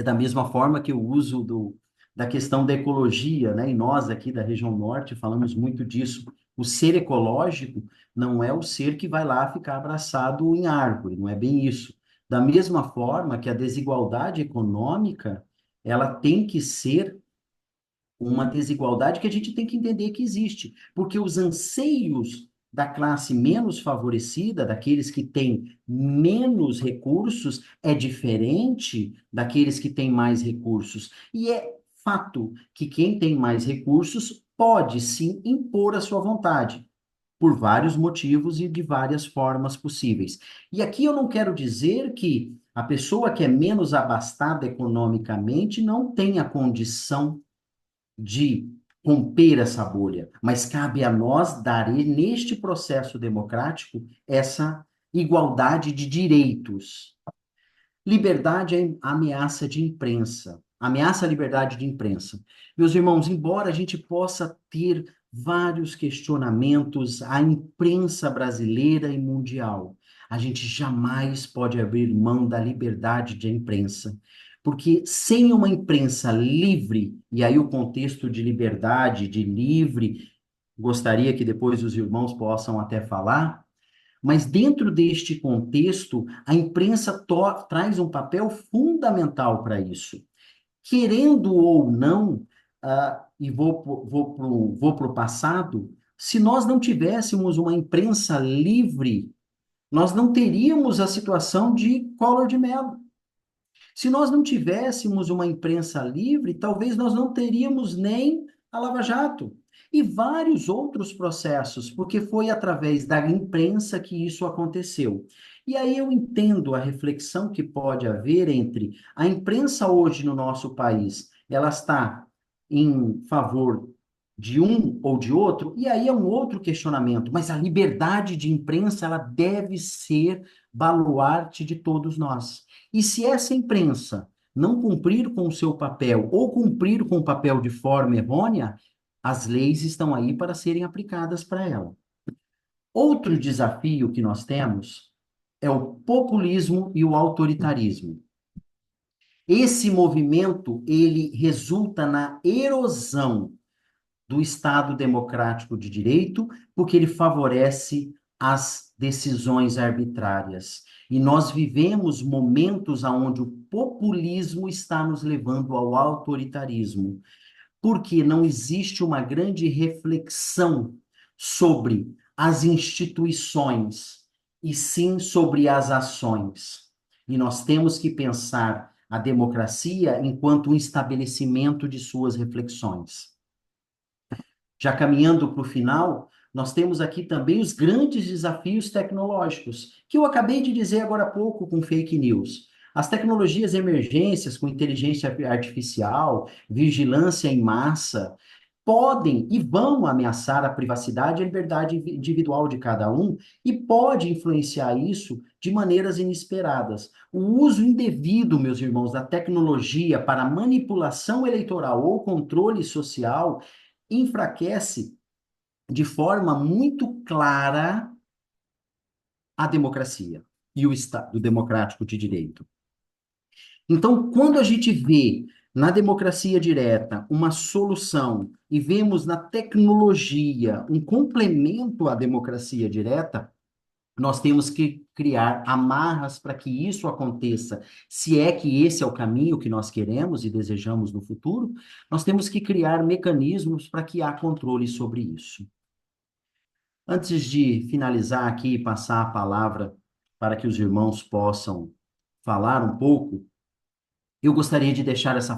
da mesma forma que eu uso da questão da ecologia, né? E nós aqui da região norte falamos muito disso. O ser ecológico não é o ser que vai lá ficar abraçado em árvore, não é bem isso. Da mesma forma que a desigualdade econômica, ela tem que ser uma desigualdade que a gente tem que entender que existe, porque os anseios da classe menos favorecida, daqueles que têm menos recursos, é diferente daqueles que têm mais recursos. E é fato que quem tem mais recursos pode sim impor a sua vontade, por vários motivos e de várias formas possíveis. E aqui eu não quero dizer que a pessoa que é menos abastada economicamente não tenha condição de romper essa bolha, mas cabe a nós dar, neste processo democrático, essa igualdade de direitos. Liberdade é ameaça de imprensa, ameaça à liberdade de imprensa. Meus irmãos, embora a gente possa ter vários questionamentos à imprensa brasileira e mundial, a gente jamais pode abrir mão da liberdade de imprensa. Porque sem uma imprensa livre, e aí o contexto de liberdade, de livre, gostaria que depois os irmãos possam até falar, Mas dentro deste contexto, a imprensa traz um papel fundamental para isso. Querendo ou não, e vou pro passado, se nós não tivéssemos uma imprensa livre, nós não teríamos a situação de Collor de Mello. Se nós não tivéssemos uma imprensa livre, talvez nós não teríamos nem a Lava Jato e vários outros processos, porque foi através da imprensa que isso aconteceu. E aí eu entendo a reflexão que pode haver entre a imprensa hoje no nosso país, ela está em favor de um ou de outro, e aí é um outro questionamento, mas a liberdade de imprensa, ela deve ser baluarte de todos nós. E se essa imprensa não cumprir com o seu papel ou cumprir com o papel de forma errônea, as leis estão aí para serem aplicadas para ela. Outro desafio que nós temos é o populismo e o autoritarismo. Esse movimento, ele resulta na erosão do Estado democrático de direito, porque ele favorece as decisões arbitrárias. E nós vivemos momentos onde o populismo está nos levando ao autoritarismo, porque não existe uma grande reflexão sobre as instituições, e sim sobre as ações. E nós temos que pensar a democracia enquanto um estabelecimento de suas reflexões. Já caminhando para o final, nós temos aqui também os grandes desafios tecnológicos, que eu acabei de dizer agora há pouco com fake news. As tecnologias emergências com inteligência artificial, vigilância em massa, podem e vão ameaçar a privacidade e a liberdade individual de cada um e pode influenciar isso de maneiras inesperadas. O uso indevido, meus irmãos, da tecnologia para manipulação eleitoral ou controle social enfraquece de forma muito clara a democracia e o Estado democrático de direito. Então, quando a gente vê na democracia direta uma solução e vemos na tecnologia um complemento à democracia direta, nós temos que criar amarras para que isso aconteça. Se é que esse é o caminho que nós queremos e desejamos no futuro, nós temos que criar mecanismos para que há controle sobre isso. Antes de finalizar aqui e passar a palavra para que os irmãos possam falar um pouco, eu gostaria de deixar essa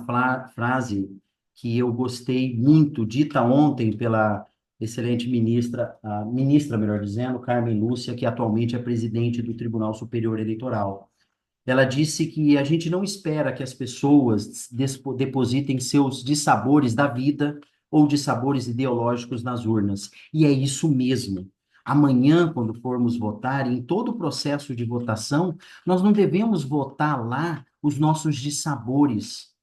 frase que eu gostei muito, dita ontem pela excelente ministra, a ministra, melhor dizendo, Carmen Lúcia, que atualmente é presidente do Tribunal Superior Eleitoral. Ela disse que a gente não espera que as pessoas depositem seus dissabores da vida ou dissabores ideológicos nas urnas. E é isso mesmo. Amanhã, quando formos votar, em todo o processo de votação, nós não devemos votar lá os nossos dissabores,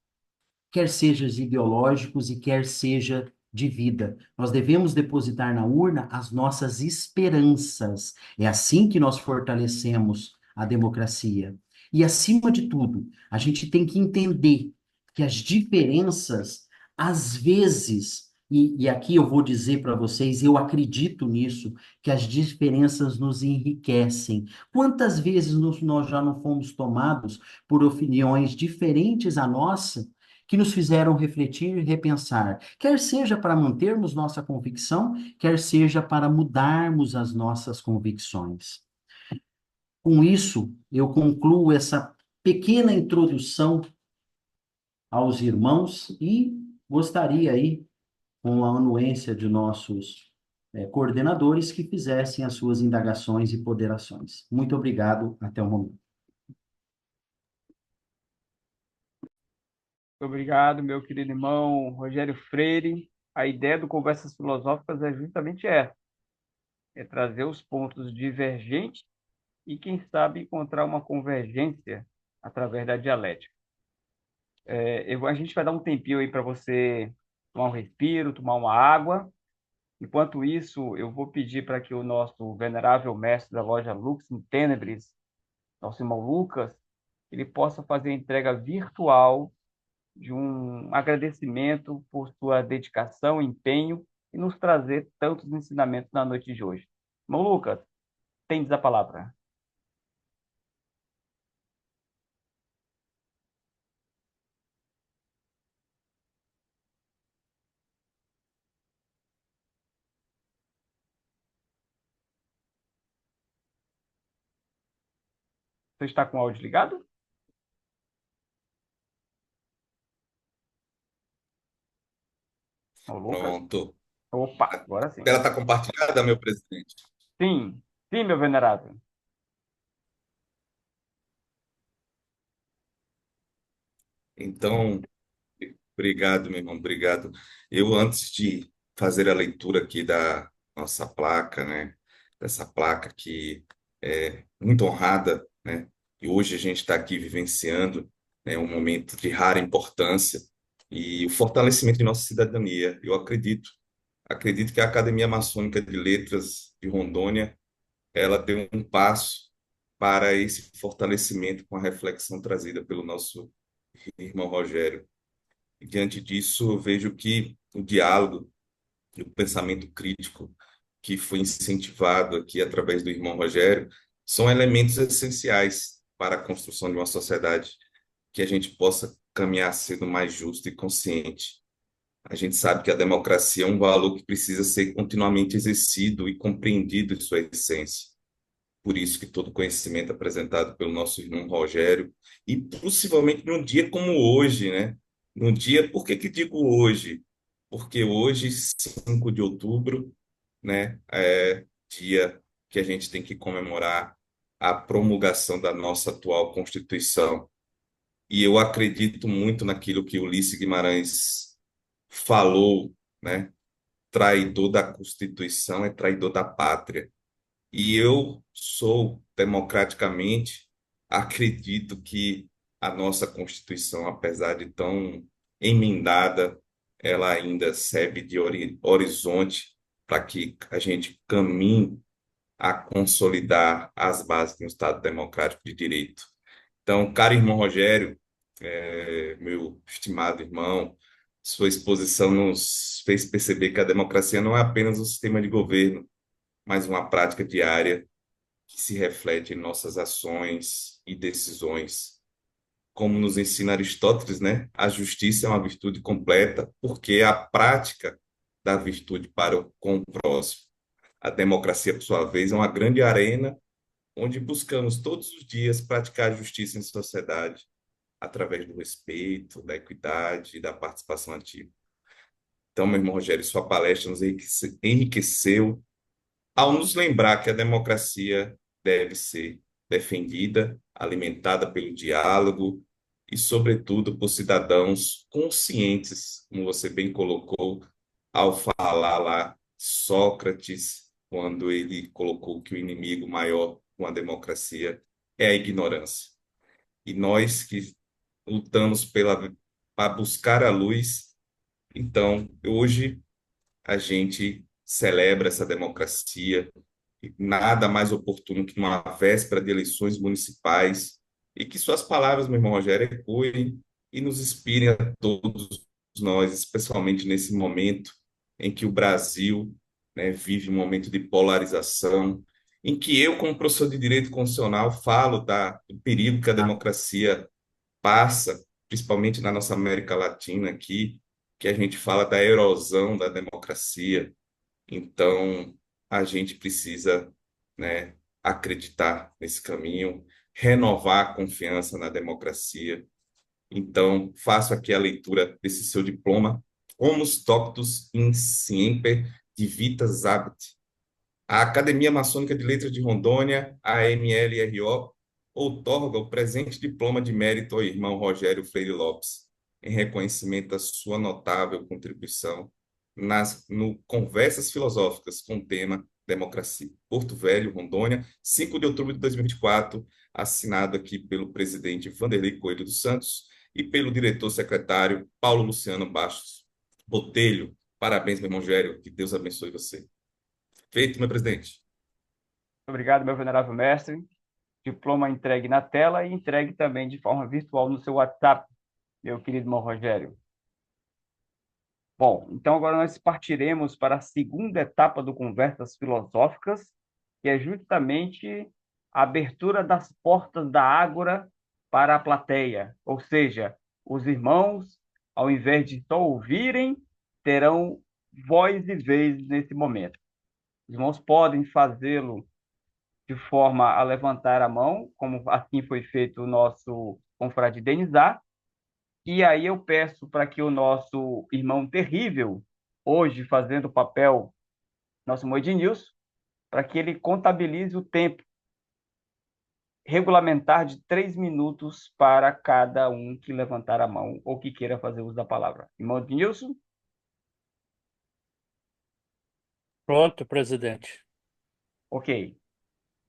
quer sejam ideológicos e quer seja de vida. Nós devemos depositar na urna as nossas esperanças. É assim que nós fortalecemos a democracia. E, acima de tudo, a gente tem que entender que as diferenças, às vezes, e aqui eu vou dizer para vocês, eu acredito nisso, que as diferenças nos enriquecem. Quantas vezes nós já não fomos tomados por opiniões diferentes à nossa, que nos fizeram refletir e repensar, quer seja para mantermos nossa convicção, quer seja para mudarmos as nossas convicções. Com isso, eu concluo essa pequena introdução aos irmãos e gostaria aí, com a anuência de nossos coordenadores, que fizessem as suas indagações e ponderações. Muito obrigado, até o momento. Obrigado, meu querido irmão Rogério Freire. A ideia do Conversas Filosóficas é justamente essa, é trazer os pontos divergentes e, quem sabe, encontrar uma convergência através da dialética. A gente vai dar um tempinho aí para você tomar um respiro, tomar uma água. Enquanto isso, eu vou pedir para que o nosso venerável mestre da loja Lux in Tenebris, nosso irmão Lucas, ele possa fazer a entrega virtual de um agradecimento por sua dedicação, empenho e nos trazer tantos ensinamentos na noite de hoje. Irmão Lucas, tendes a palavra. Você está com o áudio ligado? Ô, Lucas? Pronto. Opa, A agora sim. tela está compartilhada, meu presidente. Sim, sim, meu venerado. Então, obrigado, meu irmão, obrigado. Eu, antes de fazer a leitura aqui da nossa placa, né, dessa placa que é muito honrada, né, e hoje a gente está aqui vivenciando, né, um momento de rara importância e o fortalecimento de nossa cidadania. Eu acredito que a Academia Maçônica de Letras de Rondônia, ela deu um passo para esse fortalecimento com a reflexão trazida pelo nosso irmão Rogério. E diante disso, eu vejo que o diálogo e o pensamento crítico que foi incentivado aqui através do irmão Rogério são elementos essenciais para a construção de uma sociedade que a gente possa caminhar sendo mais justo e consciente. A gente sabe que a democracia é um valor que precisa ser continuamente exercido e compreendido em sua essência. Por isso que todo conhecimento apresentado pelo nosso irmão Rogério, e possivelmente num dia como hoje, né? Num dia, por que que digo hoje? Porque hoje, 5 de outubro, né, é dia que a gente tem que comemorar a promulgação da nossa atual Constituição. E eu acredito muito naquilo que Ulisses Guimarães falou, né? Traidor da Constituição é traidor da pátria. E eu sou, democraticamente, acredito que a nossa Constituição, apesar de tão emendada, ela ainda serve de horizonte para que a gente caminhe a consolidar as bases de um Estado democrático de direito. Então, caro irmão Rogério, meu estimado irmão, sua exposição nos fez perceber que a democracia não é apenas um sistema de governo, mas uma prática diária que se reflete em nossas ações e decisões. Como nos ensina Aristóteles, né? A justiça é uma virtude completa porque é a prática da virtude para com o próximo. A democracia, por sua vez, é uma grande arena onde buscamos todos os dias praticar a justiça em sociedade através do respeito, da equidade e da participação ativa. Então, meu irmão Rogério, sua palestra nos enriqueceu ao nos lembrar que a democracia deve ser defendida, alimentada pelo diálogo e, sobretudo, por cidadãos conscientes, como você bem colocou, ao falar lá Sócrates, quando ele colocou que o inimigo maior com a democracia é a ignorância. E nós que lutamos para buscar a luz, então, hoje a gente celebra essa democracia, e nada mais oportuno que numa véspera de eleições municipais, e que suas palavras, meu irmão Rogério, ecoem e nos inspirem a todos nós, especialmente nesse momento em que o Brasil, né, vive um momento de polarização, em que eu, como professor de direito constitucional, falo do perigo que a democracia passa, principalmente na nossa América Latina aqui, que a gente fala da erosão da democracia. Então, a gente precisa, né, acreditar nesse caminho, renovar a confiança na democracia. Então, faço aqui a leitura desse seu diploma, Homus Doctus in Siemper Divitas Habit. A Academia Maçônica de Letras de Rondônia, AMLRO, outorga o presente diploma de mérito ao irmão Rogério Freire Lopes, em reconhecimento da sua notável contribuição no Conversas Filosóficas com o tema Democracia. Porto Velho, Rondônia, 5 de outubro de 2024, assinado aqui pelo presidente Vanderlei Coelho dos Santos e pelo diretor-secretário Paulo Luciano Bastos Botelho. Parabéns, meu irmão Rogério, que Deus abençoe você. Feito, meu presidente. Obrigado, meu venerável mestre. Diploma entregue na tela e entregue também de forma virtual no seu WhatsApp, meu querido irmão Rogério. Bom, então agora nós partiremos para a segunda etapa do Conversas Filosóficas, que é justamente a abertura das portas da ágora para a plateia. Ou seja, os irmãos, ao invés de só ouvirem, terão voz e vez nesse momento. Os irmãos podem fazê-lo de forma a levantar a mão, como assim foi feito o nosso confrade Denizar, e aí eu peço para que o nosso irmão terrível, hoje fazendo o papel, nosso irmão Ednilson, para que ele contabilize o tempo regulamentar de 3 minutos para cada um que levantar a mão ou que queira fazer uso da palavra. Irmão Ednilson? Pronto, presidente. Ok.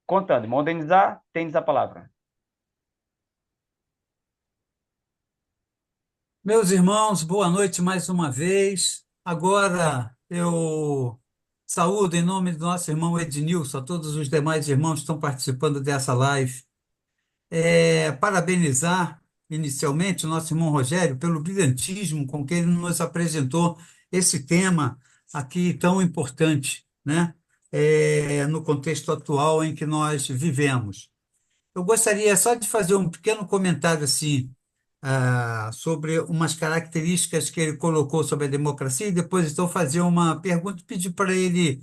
Contando. Irmão Denizar, tens a palavra. Meus irmãos, boa noite mais uma vez. Agora eu saúdo em nome do nosso irmão Ednilson, a todos os demais irmãos que estão participando dessa live. Parabenizar inicialmente o nosso irmão Rogério pelo brilhantismo com que ele nos apresentou esse tema aqui tão importante, né? No contexto atual em que nós vivemos. Eu gostaria só de fazer um pequeno comentário assim, sobre umas características que ele colocou sobre a democracia, e depois então fazer uma pergunta e pedir para ele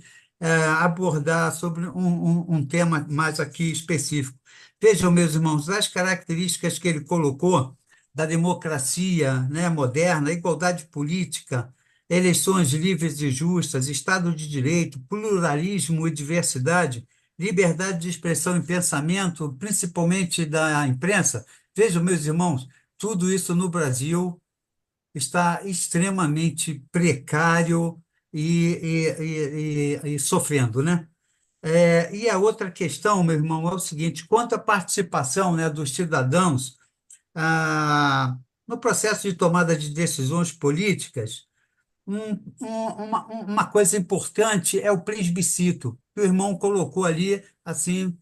abordar sobre um tema mais aqui específico. Vejam, meus irmãos, as características que ele colocou da democracia, né, moderna, igualdade política, eleições livres e justas, Estado de Direito, pluralismo e diversidade, liberdade de expressão e pensamento, principalmente da imprensa. Vejam, meus irmãos, tudo isso no Brasil está extremamente precário e sofrendo, né? E a outra questão, meu irmão, é o seguinte: quanto à participação, né, dos cidadãos no processo de tomada de decisões políticas, uma coisa importante é o plebiscito, que o irmão colocou ali, assim,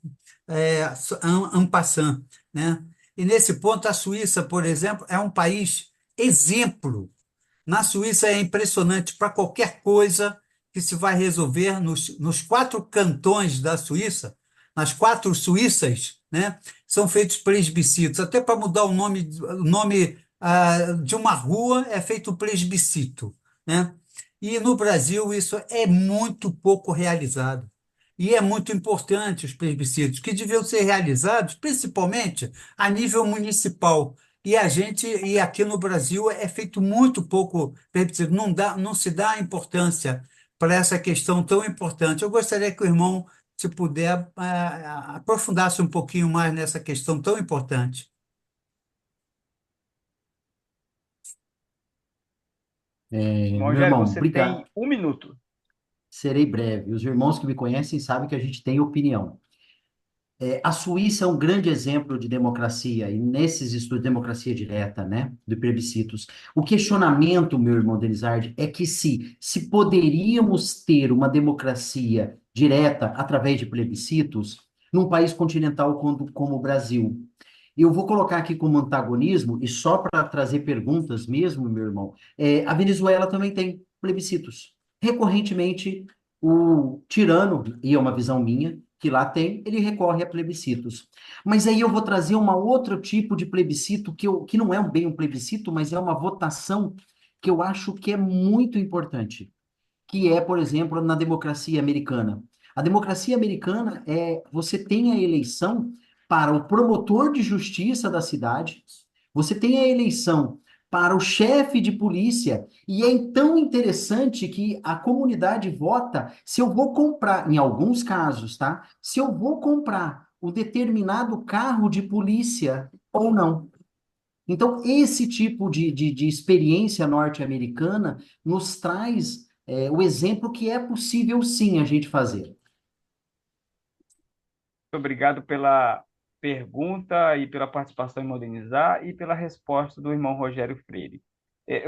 en passant, né? E nesse ponto, a Suíça, por exemplo, é um país exemplo. Na Suíça é impressionante para qualquer coisa que se vai resolver nos 4 cantões da Suíça, nas 4 Suíças, né, são feitos plebiscitos. Até para mudar o nome de uma rua é feito plebiscito, né? E no Brasil isso é muito pouco realizado. E é muito importante os plebiscitos, que deviam ser realizados principalmente a nível municipal. E aqui no Brasil é feito muito pouco plebiscito, não se dá importância para essa questão tão importante. Eu gostaria que o irmão, se puder, aprofundasse um pouquinho mais nessa questão tão importante. Irmão Meu Rogério, irmão, você obrigado. tem 1 minuto. Serei breve. Os irmãos que me conhecem sabem que a gente tem opinião. A Suíça é um grande exemplo de democracia, e nesses estudos de democracia direta, né, de plebiscitos. O questionamento, meu irmão Denizardi, é que se poderíamos ter uma democracia direta através de plebiscitos num país continental como o Brasil. Eu vou colocar aqui como antagonismo, e só para trazer perguntas mesmo, meu irmão, a Venezuela também tem plebiscitos. Recorrentemente, o tirano, e é uma visão minha, que lá tem, ele recorre a plebiscitos. Mas aí eu vou trazer um outro tipo de plebiscito, que não é bem um plebiscito, mas é uma votação que eu acho que é muito importante, que é, por exemplo, na democracia americana. A democracia americana você tem a eleição para o promotor de justiça da cidade, você tem a eleição para o chefe de polícia, e é tão interessante que a comunidade vota se eu vou comprar, em alguns casos, tá? Se eu vou comprar o determinado carro de polícia ou não. Então, esse tipo de experiência norte-americana nos traz o exemplo que é possível sim a gente fazer. Muito obrigado pela pergunta e pela participação em Modernizar e pela resposta do irmão Rogério Freire.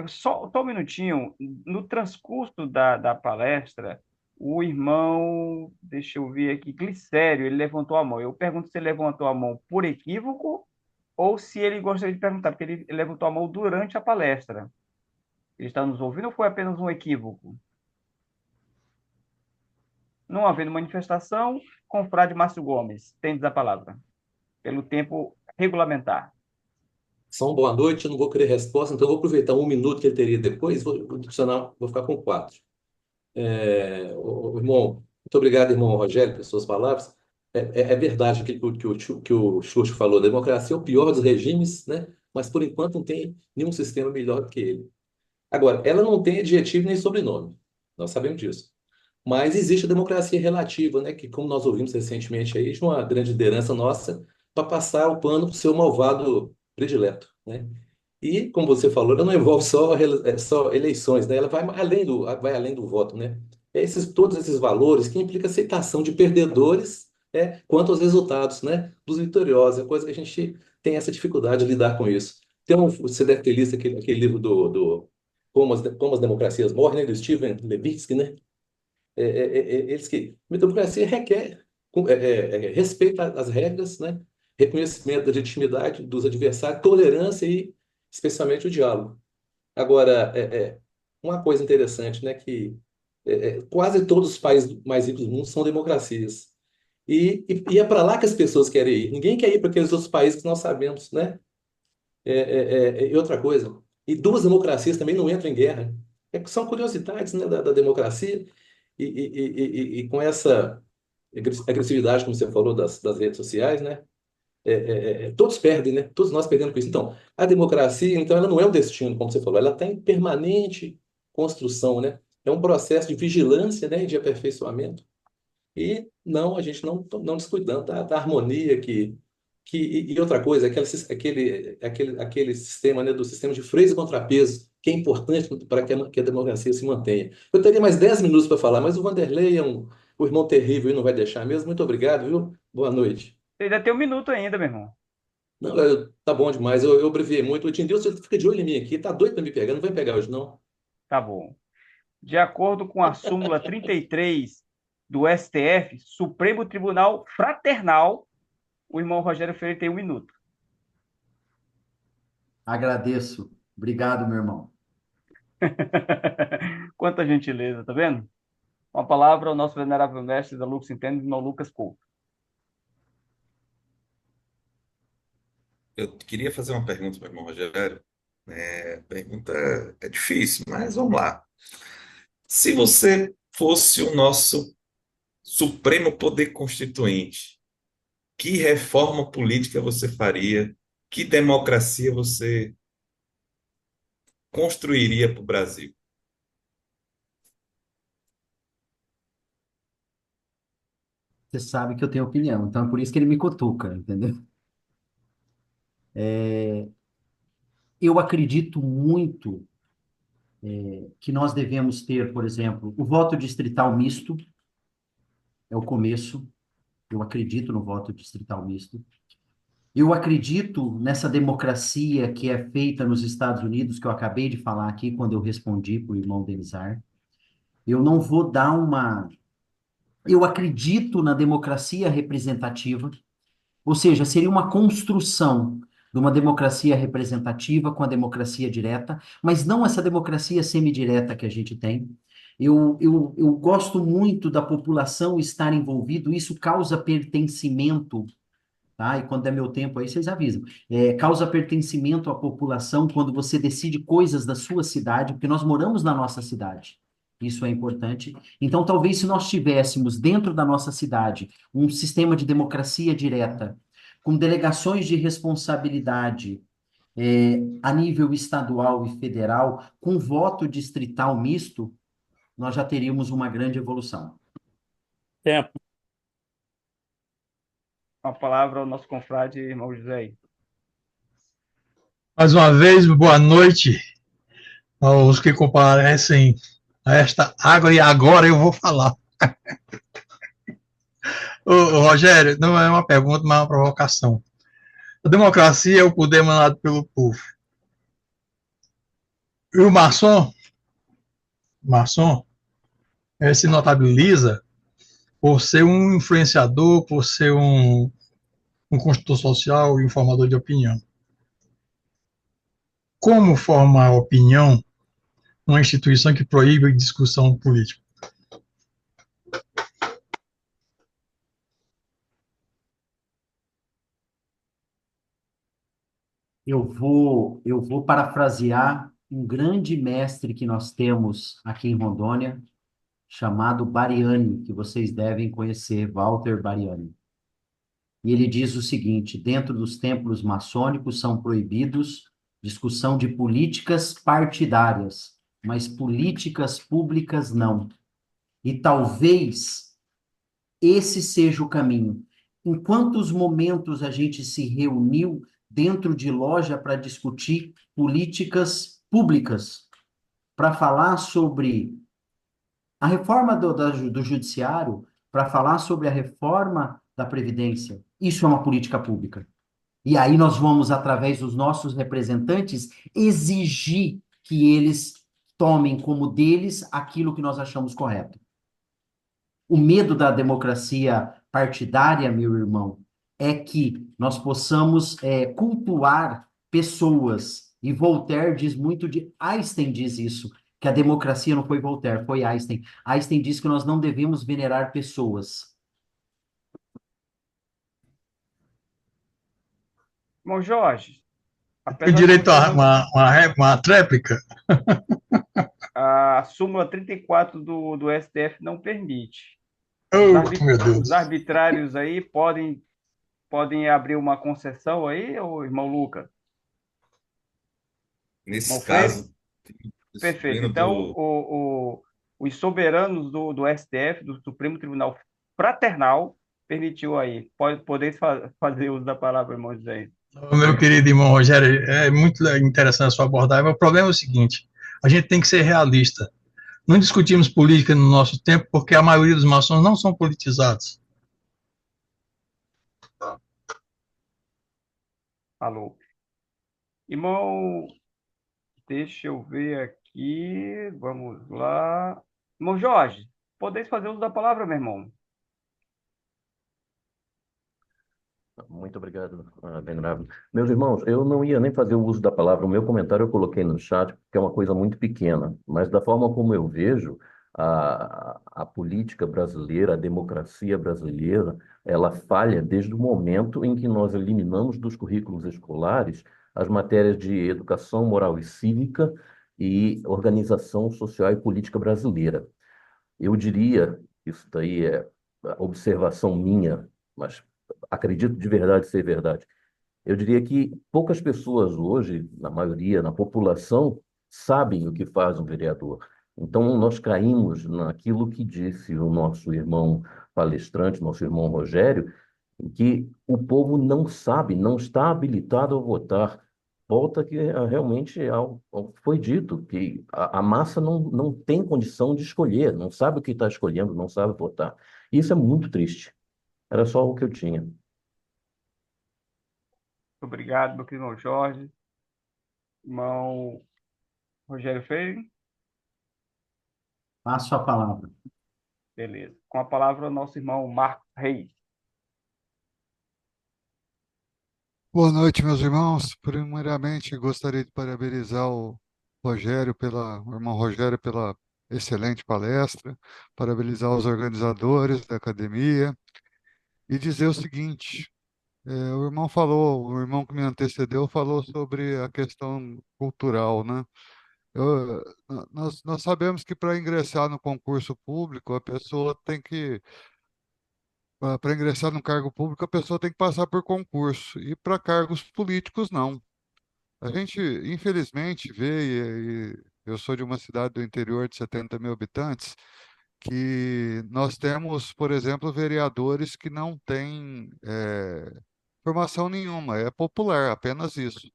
Só um minutinho, no transcurso da palestra, o irmão, deixa eu ver aqui, Glicério, ele levantou a mão. Eu pergunto se ele levantou a mão por equívoco ou se ele gostaria de perguntar, porque ele levantou a mão durante a palestra. Ele está nos ouvindo ou foi apenas um equívoco? Não havendo manifestação, confrade Márcio Gomes, tendes a palavra, pelo tempo regulamentar. Só uma boa noite, eu não vou querer resposta, então eu vou aproveitar 1 minuto que ele teria depois, vou adicionar, vou ficar com 4. Irmão, muito obrigado, irmão Rogério, pelas suas palavras. É verdade aquilo que o Xuxo falou, a democracia é o pior dos regimes, né? Mas por enquanto não tem nenhum sistema melhor do que ele. Agora, ela não tem adjetivo nem sobrenome, nós sabemos disso. Mas existe a democracia relativa, né? Que, como nós ouvimos recentemente aí, de uma grande liderança nossa, para passar o pano para o seu malvado predileto, né? E, como você falou, ela não envolve só eleições, né? Ela vai além do voto, né? Todos esses valores que implicam aceitação de perdedores, quanto aos resultados, né? Dos vitoriosos. É coisa que a gente tem essa dificuldade de lidar com isso. Você deve ter lido aquele livro do Como as Democracias Morrem, né? Do Steven Levitsky, né? Eles que a democracia requer respeito às regras, né? Reconhecimento da legitimidade dos adversários, tolerância e especialmente o diálogo. Agora, uma coisa interessante, né, que quase todos os países mais ricos do mundo são democracias. E é para lá que as pessoas querem ir. Ninguém quer ir para aqueles outros países que nós sabemos, né? E outra coisa, e duas democracias também não entram em guerra. São curiosidades, né, da democracia e com essa agressividade, como você falou, das redes sociais, né? Todos perdem, né? Todos nós perdemos com isso. Então, a democracia, então, ela não é um destino, como você falou, ela está em permanente construção, né? É um processo de vigilância, né, e de aperfeiçoamento. E não, a gente não descuidando da harmonia e outra coisa, aquele sistema, né, do sistema de freios e contrapesos, que é importante para que a democracia se mantenha. Eu teria mais 10 minutos para falar, mas o Vanderlei é o irmão terrível e não vai deixar mesmo. Muito obrigado, viu? Boa noite. Você ainda tem 1 minuto ainda, meu irmão. Não, tá bom demais. Eu abreviei muito. O Tindilson fica de olho em mim aqui. Tá doido para me pegar. Não vai pegar hoje, não. Tá bom. De acordo com a súmula 33 do STF, Supremo Tribunal Fraternal, o irmão Rogério Freire tem 1 minuto. Agradeço. Obrigado, meu irmão. Quanta gentileza, tá vendo? Uma palavra ao nosso venerável mestre da Lux Intende, irmão Lucas Couto. Eu queria fazer uma pergunta para o irmão Rogério. Pergunta é difícil, mas vamos lá. Se você fosse o nosso Supremo Poder Constituinte, que reforma política você faria? Que democracia você construiria para o Brasil? Você sabe que eu tenho opinião, então é por isso que ele me cutuca, entendeu? Eu acredito muito que nós devemos ter, por exemplo, o voto distrital misto, é o começo. Eu acredito no voto distrital misto. Eu acredito nessa democracia que é feita nos Estados Unidos, que eu acabei de falar aqui quando eu respondi para o irmão Denizar. Eu não vou dar uma. Eu acredito na democracia representativa, ou seja, seria uma construção de uma democracia representativa com a democracia direta, mas não essa democracia semidireta que a gente tem. Eu gosto muito da população estar envolvido, isso causa pertencimento, tá? E quando é meu tempo aí, vocês avisam. Causa pertencimento à população quando você decide coisas da sua cidade, porque nós moramos na nossa cidade. Isso é importante. Então, talvez se nós tivéssemos dentro da nossa cidade um sistema de democracia direta, com delegações de responsabilidade a nível estadual e federal, com voto distrital misto, nós já teríamos uma grande evolução. Tempo. Uma palavra ao nosso confrade, irmão José. Mais uma vez, boa noite aos que comparecem a esta água, e agora eu vou falar. Ô, Rogério, não é uma pergunta, mas é uma provocação. A democracia é o poder emanado pelo povo. E o maçom se notabiliza por ser um influenciador, por ser um construtor social e um formador de opinião. Como formar opinião numa instituição que proíbe discussão política? eu vou parafrasear um grande mestre que nós temos aqui em Rondônia, chamado Bariani, que vocês devem conhecer, Walter Bariani. E ele diz o seguinte: dentro dos templos maçônicos são proibidos discussão de políticas partidárias, mas políticas públicas não. E talvez esse seja o caminho. Em quantos momentos a gente se reuniu dentro de loja para discutir políticas públicas, para falar sobre a reforma do judiciário, para falar sobre a reforma da Previdência? Isso é uma política pública. E aí nós vamos, através dos nossos representantes, exigir que eles tomem como deles aquilo que nós achamos correto. O medo da democracia partidária, meu irmão, é que nós possamos cultuar pessoas. E Voltaire diz muito de. Einstein diz isso, que a democracia não foi Voltaire, foi Einstein. Einstein diz que nós não devemos venerar pessoas. Irmão Jorge, Tem apesar de direito você a não. uma tréplica? A súmula 34 do STF não permite. Os, Oh, arbit- meu os Deus. arbitrários aí podem abrir uma concessão aí, ô irmão Lucas? Irmão Nesse Freire? caso, Perfeito. disciplina Então, do. os soberanos do STF, do Supremo Tribunal Fraternal, permitiu aí. Podeis fazer uso da palavra, irmão José. Meu querido irmão Rogério, é muito interessante a sua abordagem, mas o problema é o seguinte: a gente tem que ser realista. Não discutimos política no nosso tempo porque a maioria dos maçons não são politizados. Falou. Irmão, deixa eu ver aqui. Vamos lá. Irmão Jorge, podeis fazer uso da palavra, meu irmão? Muito obrigado, venerável. Meus irmãos, eu não ia nem fazer o uso da palavra. O meu comentário eu coloquei no chat, porque é uma coisa muito pequena. Mas da forma como eu vejo, a política brasileira, a democracia brasileira, ela falha desde o momento em que nós eliminamos dos currículos escolares as matérias de educação moral e cívica e organização social e política brasileira. Eu diria, isso daí é observação minha, mas acredito de verdade ser verdade. Eu diria que poucas pessoas hoje, na maioria, na população, sabem o que faz um vereador. Então, nós caímos naquilo que disse o nosso irmão palestrante, nosso irmão Rogério, que o povo não sabe, não está habilitado a votar. Volta que realmente ao que foi dito, que a massa não tem condição de escolher, não sabe o que está escolhendo, não sabe votar. Isso é muito triste. Era só o que eu tinha. Obrigado, meu querido irmão Jorge. Irmão Rogério Freire? Passo a palavra. Beleza. Com a palavra, o nosso irmão Marcos Reis. Boa noite, meus irmãos. Primeiramente, gostaria de parabenizar o irmão Rogério pela excelente palestra, parabenizar os organizadores da academia e dizer o seguinte: o irmão que me antecedeu falou sobre a questão cultural, né? Nós sabemos que para ingressar no concurso público, a pessoa tem que para ingressar no cargo público, a pessoa tem que passar por concurso, e para cargos políticos, não. A gente, infelizmente, vê, e eu sou de uma cidade do interior de 70 mil habitantes, que nós temos, por exemplo, vereadores que não têm formação nenhuma, é popular, apenas isso.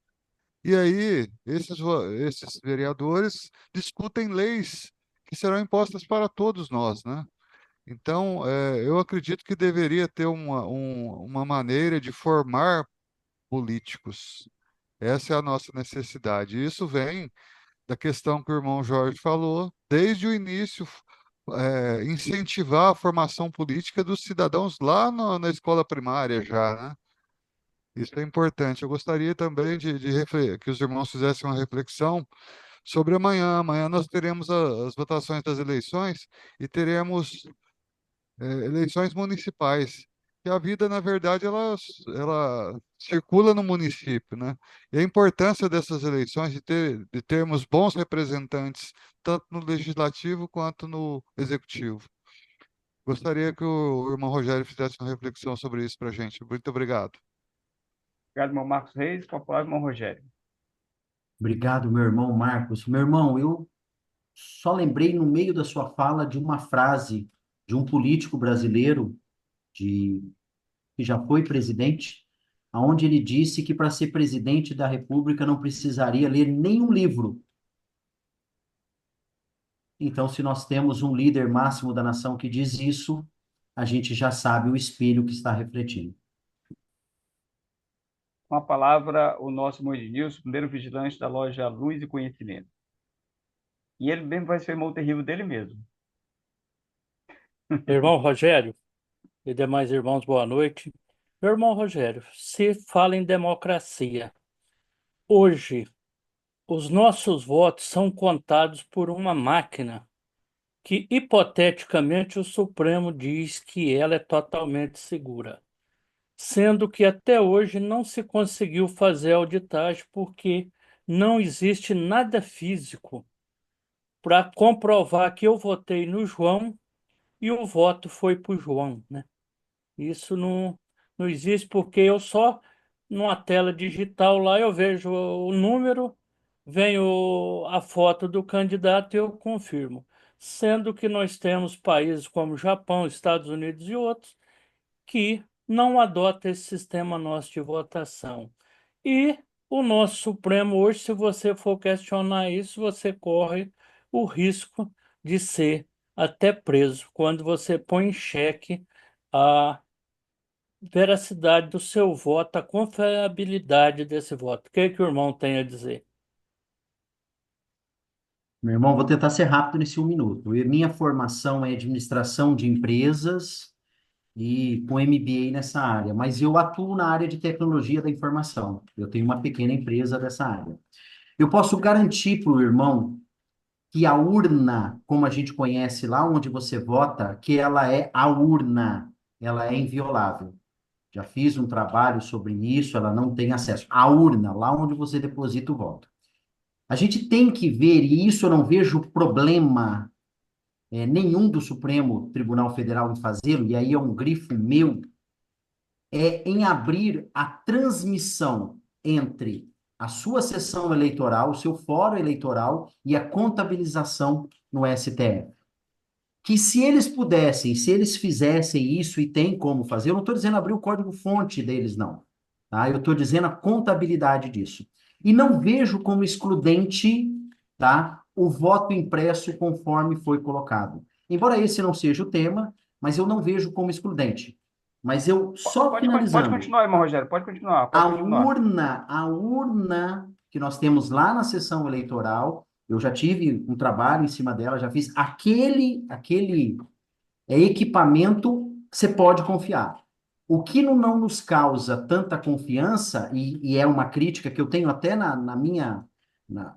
E aí, esses vereadores discutem leis que serão impostas para todos nós, né? Então, eu acredito que deveria ter uma maneira de formar políticos. Essa é a nossa necessidade. E isso vem da questão que o irmão Jorge falou, desde o início, incentivar a formação política dos cidadãos lá na escola primária já, né? Isso é importante. Eu gostaria também que os irmãos fizessem uma reflexão sobre amanhã. Amanhã nós teremos as votações das eleições e teremos eleições municipais. que a vida, na verdade, ela circula no município, né? E a importância dessas eleições de termos bons representantes, tanto no legislativo quanto no executivo. Gostaria que o irmão Rogério fizesse uma reflexão sobre isso para a gente. Muito obrigado. Obrigado, irmão Marcos Reis. Com a palavra, irmão Rogério. Obrigado, meu irmão Marcos. Meu irmão, eu só lembrei no meio da sua fala de uma frase de um político brasileiro de, que já foi presidente, aonde ele disse que para ser presidente da República não precisaria ler nenhum livro. Então, se nós temos um líder máximo da nação que diz isso, a gente já sabe o espelho que está refletindo. Com a palavra, o nosso irmão Ednilson, primeiro vigilante da loja Luz e Conhecimento. E ele mesmo vai ser o irmão terrível dele mesmo. Irmão Rogério e demais irmãos, boa noite. Meu irmão Rogério, se fala em democracia. Hoje, os nossos votos são contados por uma máquina que, hipoteticamente, o Supremo diz que ela é totalmente segura, sendo que até hoje não se conseguiu fazer a auditagem porque não existe nada físico para comprovar que eu votei no João e o voto foi para o João, né? Isso não existe porque eu só, numa tela digital lá, eu vejo o número, venho a foto do candidato e eu confirmo. Sendo que nós temos países como Japão, Estados Unidos e outros que não adotam esse sistema nosso de votação. E o nosso Supremo hoje, se você for questionar isso, você corre o risco de ser até preso quando você põe em xeque a veracidade do seu voto, a confiabilidade desse voto. O que que o irmão tem a dizer? Meu irmão, vou tentar ser rápido nesse 1 minuto. Minha formação é administração de empresas e com MBA nessa área, mas eu atuo na área de tecnologia da informação. Eu tenho uma pequena empresa dessa área. Eu posso garantir para o irmão que a urna, como a gente conhece lá onde você vota, que ela é a urna, ela é inviolável. Já fiz um trabalho sobre isso, ela não tem acesso. A urna, lá onde você deposita o voto. A gente tem que ver, e isso eu não vejo problema nenhum do Supremo Tribunal Federal em fazê-lo, e aí é um grifo meu, em abrir a transmissão entre a sua sessão eleitoral, o seu fórum eleitoral e a contabilização no STF. Que se eles pudessem, se eles fizessem isso, e tem como fazer, eu não estou dizendo abrir o código-fonte deles, não. Tá? Eu estou dizendo a contabilidade disso. E não vejo como excludente, tá, o voto impresso conforme foi colocado. Embora esse não seja o tema, mas eu não vejo como excludente. Mas eu, só Pode finalizando, continuar, irmão Rogério. Pode continuar, pode a continuar. urna, a urna que nós temos lá na sessão eleitoral, eu já tive um trabalho em cima dela, já fiz aquele equipamento, você pode confiar. O que não nos causa tanta confiança, e é uma crítica que eu tenho até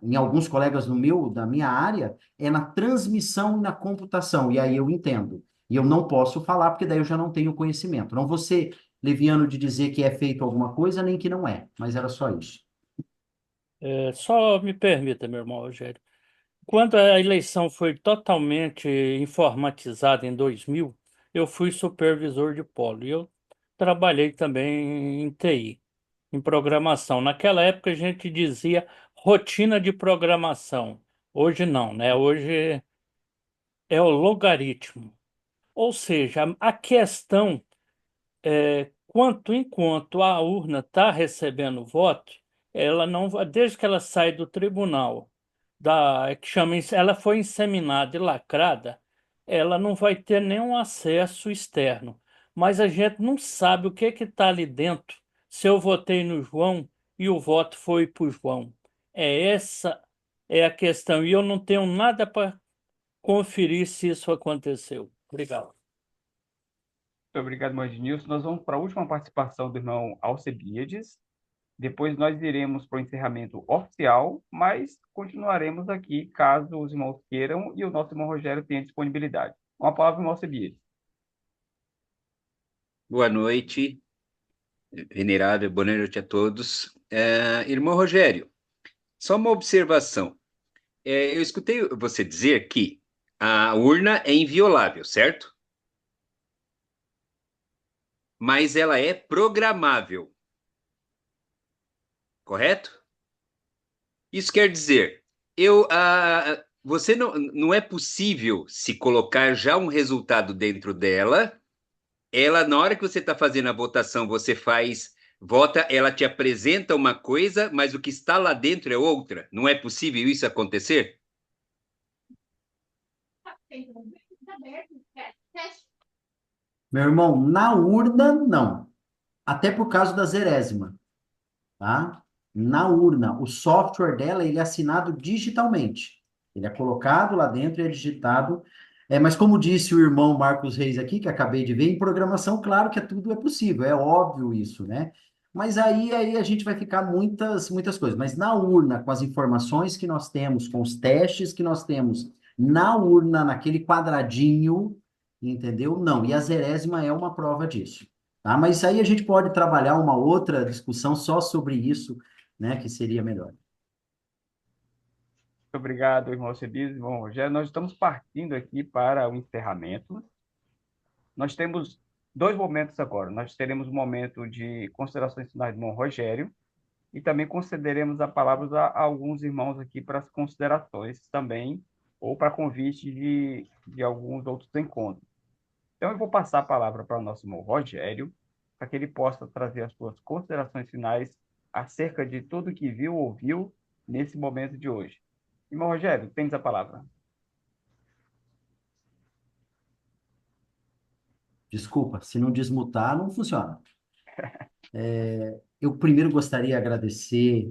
em alguns colegas da minha área, é na transmissão e na computação, e aí eu entendo. E eu não posso falar, porque daí eu já não tenho conhecimento. Não vou ser leviano de dizer que é feito alguma coisa, nem que não é, mas era só isso. Só me permita, meu irmão Rogério. Quando a eleição foi totalmente informatizada em 2000, eu fui supervisor de polo e eu trabalhei também em TI, em programação. Naquela época a gente dizia rotina de programação. Hoje não, né? Hoje é o logaritmo. Ou seja, a questão enquanto a urna está recebendo voto, ela não, desde que ela sai do tribunal, ela foi inseminada e lacrada, ela não vai ter nenhum acesso externo. Mas a gente não sabe o que está ali dentro, se eu votei no João e o voto foi para o João. Essa é a questão. E eu não tenho nada para conferir se isso aconteceu. Obrigado. Muito obrigado, irmão Ednilson. Nós vamos para a última participação do irmão Alcebiades. Depois nós iremos para o encerramento oficial, mas continuaremos aqui caso os irmãos queiram e o nosso irmão Rogério tenha disponibilidade. Com a palavra, irmão Alcebiades. Boa noite, venerável, boa noite a todos. Irmão Rogério, só uma observação. Eu escutei você dizer que a urna é inviolável, certo? Mas ela é programável, correto? Isso quer dizer, você não é possível se colocar já um resultado dentro dela. Ela, na hora que você está fazendo a votação, vota, ela te apresenta uma coisa, mas o que está lá dentro é outra. Não é possível isso acontecer? Meu irmão, na urna, não. Até por causa da zerésima, tá? Na urna, o software dela, ele é assinado digitalmente. Ele é colocado lá dentro e é digitado. Mas como disse o irmão Marcos Reis aqui, que acabei de ver, em programação, claro que tudo é possível, é óbvio isso, né? Mas aí a gente vai ficar muitas coisas. Mas na urna, com as informações que nós temos, com os testes que nós temos na urna, naquele quadradinho, entendeu? Não. E a zerésima é uma prova disso. Tá? Mas isso aí a gente pode trabalhar uma outra discussão só sobre isso, né, que seria melhor. Muito obrigado, irmão Cebis, irmão Rogério. Nós estamos partindo aqui para o encerramento. Nós temos dois momentos agora. Nós teremos um momento de considerações finais do irmão Rogério e também concederemos a palavra a alguns irmãos aqui para as considerações também, ou para convite de alguns outros encontros. Então, eu vou passar a palavra para o nosso irmão Rogério, para que ele possa trazer as suas considerações finais acerca de tudo que viu ou ouviu nesse momento de hoje. Irmão Rogério, tens a palavra. Desculpa, se não desmutar, não funciona. Eu primeiro gostaria de agradecer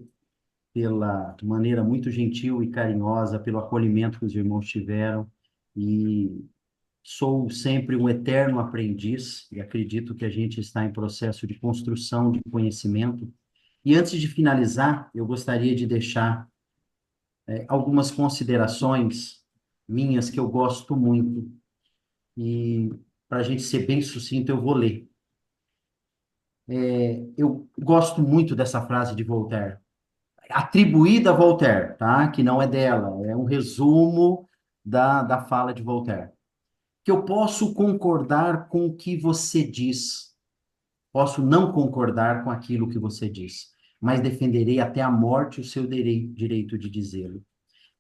pela maneira muito gentil e carinhosa, pelo acolhimento que os irmãos tiveram, e sou sempre um eterno aprendiz, e acredito que a gente está em processo de construção de conhecimento. E antes de finalizar, eu gostaria de deixar algumas considerações minhas que eu gosto muito, e para a gente ser bem sucinto, eu vou ler. Eu gosto muito dessa frase de Voltaire, atribuída a Voltaire, tá? Que não é dela, é um resumo da fala de Voltaire. Que eu posso concordar com o que você diz, posso não concordar com aquilo que você diz, mas defenderei até a morte o seu direito de dizê-lo.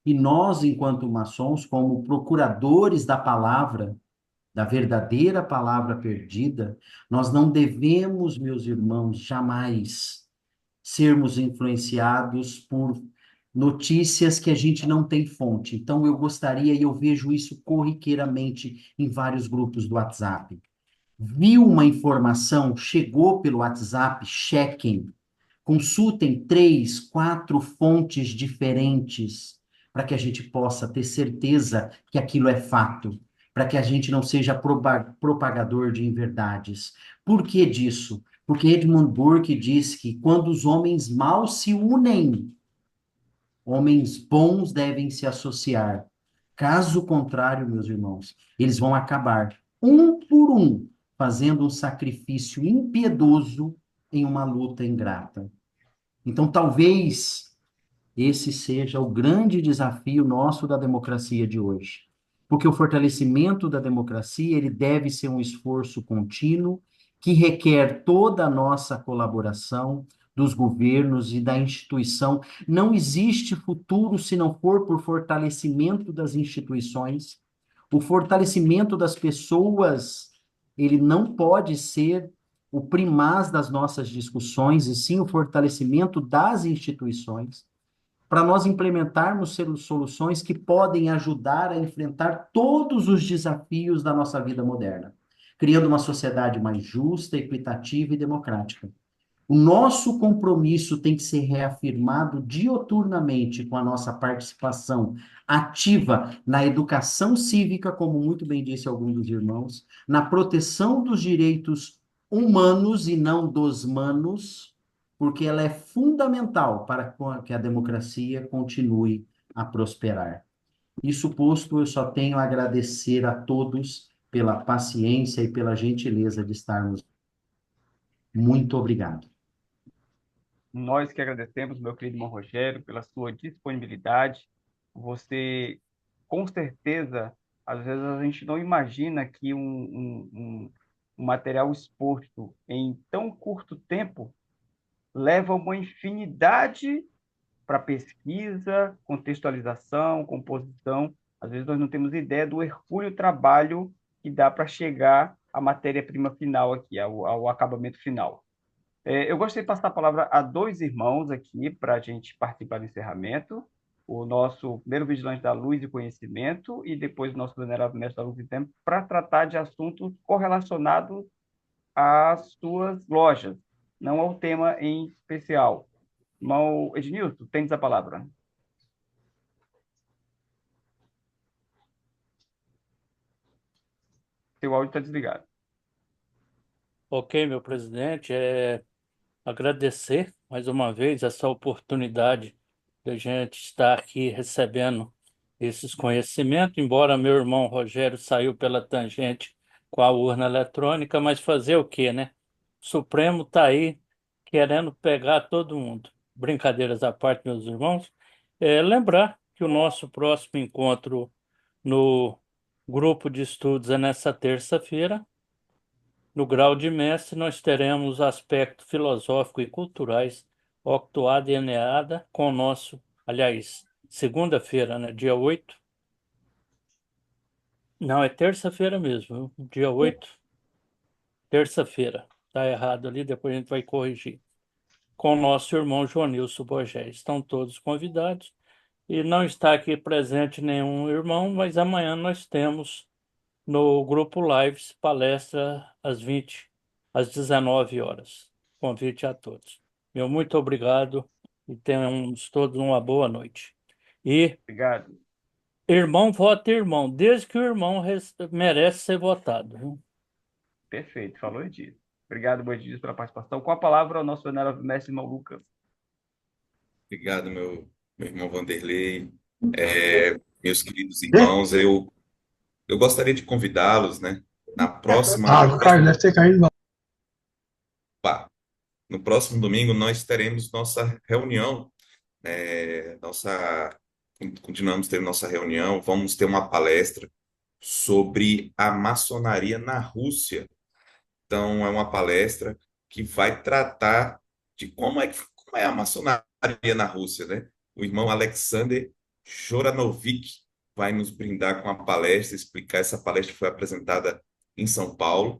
E nós, enquanto maçons, como procuradores da palavra, da verdadeira palavra perdida, nós não devemos, meus irmãos, jamais sermos influenciados por notícias que a gente não tem fonte. Então, eu gostaria, e eu vejo isso corriqueiramente em vários grupos do WhatsApp. Viu uma informação, chegou pelo WhatsApp, chequem, consultem 3, 4 fontes diferentes para que a gente possa ter certeza que aquilo é fato, para que a gente não seja propagador de inverdades. Por que disso? Porque Edmund Burke diz que quando os homens maus se unem, homens bons devem se associar. Caso contrário, meus irmãos, eles vão acabar, um por um, fazendo um sacrifício impiedoso em uma luta ingrata. Então, talvez esse seja o grande desafio nosso da democracia de hoje. Porque o fortalecimento da democracia, ele deve ser um esforço contínuo que requer toda a nossa colaboração dos governos e da instituição. Não existe futuro se não for por fortalecimento das instituições. O fortalecimento das pessoas, ele não pode ser o primaz das nossas discussões, e sim o fortalecimento das instituições, para nós implementarmos soluções que podem ajudar a enfrentar todos os desafios da nossa vida moderna, criando uma sociedade mais justa, equitativa e democrática. O nosso compromisso tem que ser reafirmado dioturnamente com a nossa participação ativa na educação cívica, como muito bem disse algum dos irmãos, na proteção dos direitos humanos e não dos manos, porque ela é fundamental para que a democracia continue a prosperar. Isso posto, eu só tenho a agradecer a todos pela paciência e pela gentileza de estarmos Muito obrigado. Nós que agradecemos, meu querido irmão Rogério, pela sua disponibilidade. Você, com certeza, às vezes a gente não imagina que um material exposto em tão curto tempo leva uma infinidade para pesquisa, contextualização, composição. Às vezes nós não temos ideia do hercúleo trabalho que dá para chegar à matéria-prima final aqui, ao acabamento final. Eu gostaria de passar a palavra a dois irmãos aqui para a gente participar do encerramento. O nosso primeiro vigilante da luz e conhecimento e depois o nosso venerável mestre da luz e tempo para tratar de assuntos correlacionados às suas lojas, não ao tema em especial. Irmão Ednilson, tens a palavra. Seu áudio está desligado. Ok, meu presidente, agradecer mais uma vez essa oportunidade de a gente estar aqui recebendo esses conhecimentos, embora meu irmão Rogério saiu pela tangente com a urna eletrônica, mas fazer o quê, né? O Supremo está aí querendo pegar todo mundo. Brincadeiras à parte, meus irmãos. Lembrar que o nosso próximo encontro no grupo de estudos é nessa terça-feira. No grau de mestre, nós teremos aspectos filosóficos e culturais, Octoada e Eneada, com o nosso, aliás, segunda-feira, né, dia 8. Não, é terça-feira mesmo, viu? Dia 8, terça-feira. Está errado ali, depois a gente vai corrigir. Com o nosso irmão Joanilson Borges. Estão todos convidados. E não está aqui presente nenhum irmão, mas amanhã nós temos no grupo Lives palestra às 19 horas. Convite a todos. Meu muito obrigado e tenhamos todos uma boa noite. E Obrigado. irmão vota irmão, desde que o irmão merece ser votado, viu? Perfeito, falou Edilson. Obrigado, Edilson, pela participação. Com a palavra, o nosso venerável mestre, irmão Lucas. Obrigado, meu irmão Vanderlei. Meus queridos irmãos, eu gostaria de convidá-los, né? Na próxima, Ah, Carlos, deve ter caído. Opa, no próximo domingo nós teremos nossa reunião, continuamos tendo nossa reunião, vamos ter uma palestra sobre a maçonaria na Rússia. Então, é uma palestra que vai tratar de como é a maçonaria na Rússia, né? O irmão Alexander Joranovic vai nos brindar com a palestra, explicar. Essa palestra foi apresentada em São Paulo,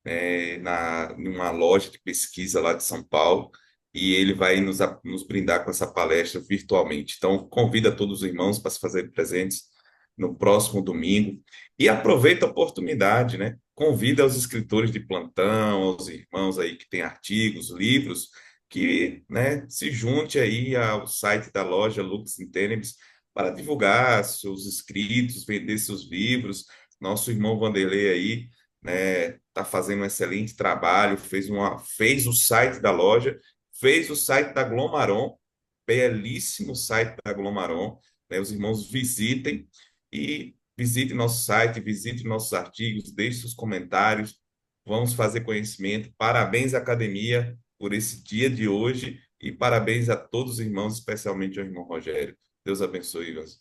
em uma loja de pesquisa lá de São Paulo, e ele vai nos brindar com essa palestra virtualmente. Então, convida todos os irmãos para se fazerem presentes no próximo domingo e aproveita a oportunidade, né? Convida os escritores de plantão, aos irmãos aí que têm artigos, livros, que, né, se junte aí ao site da loja Lux in Tenebris para divulgar seus escritos, vender seus livros. Nosso irmão Vanderlei aí, né, está fazendo um excelente trabalho, fez o site da loja, fez o site da Glomaron, belíssimo site da Glomaron, né, os irmãos visitem e visitem nosso site, visitem nossos artigos, deixe seus comentários, vamos fazer conhecimento. Parabéns, academia, por esse dia de hoje e parabéns a todos os irmãos, especialmente ao irmão Rogério. Deus abençoe, irmãos.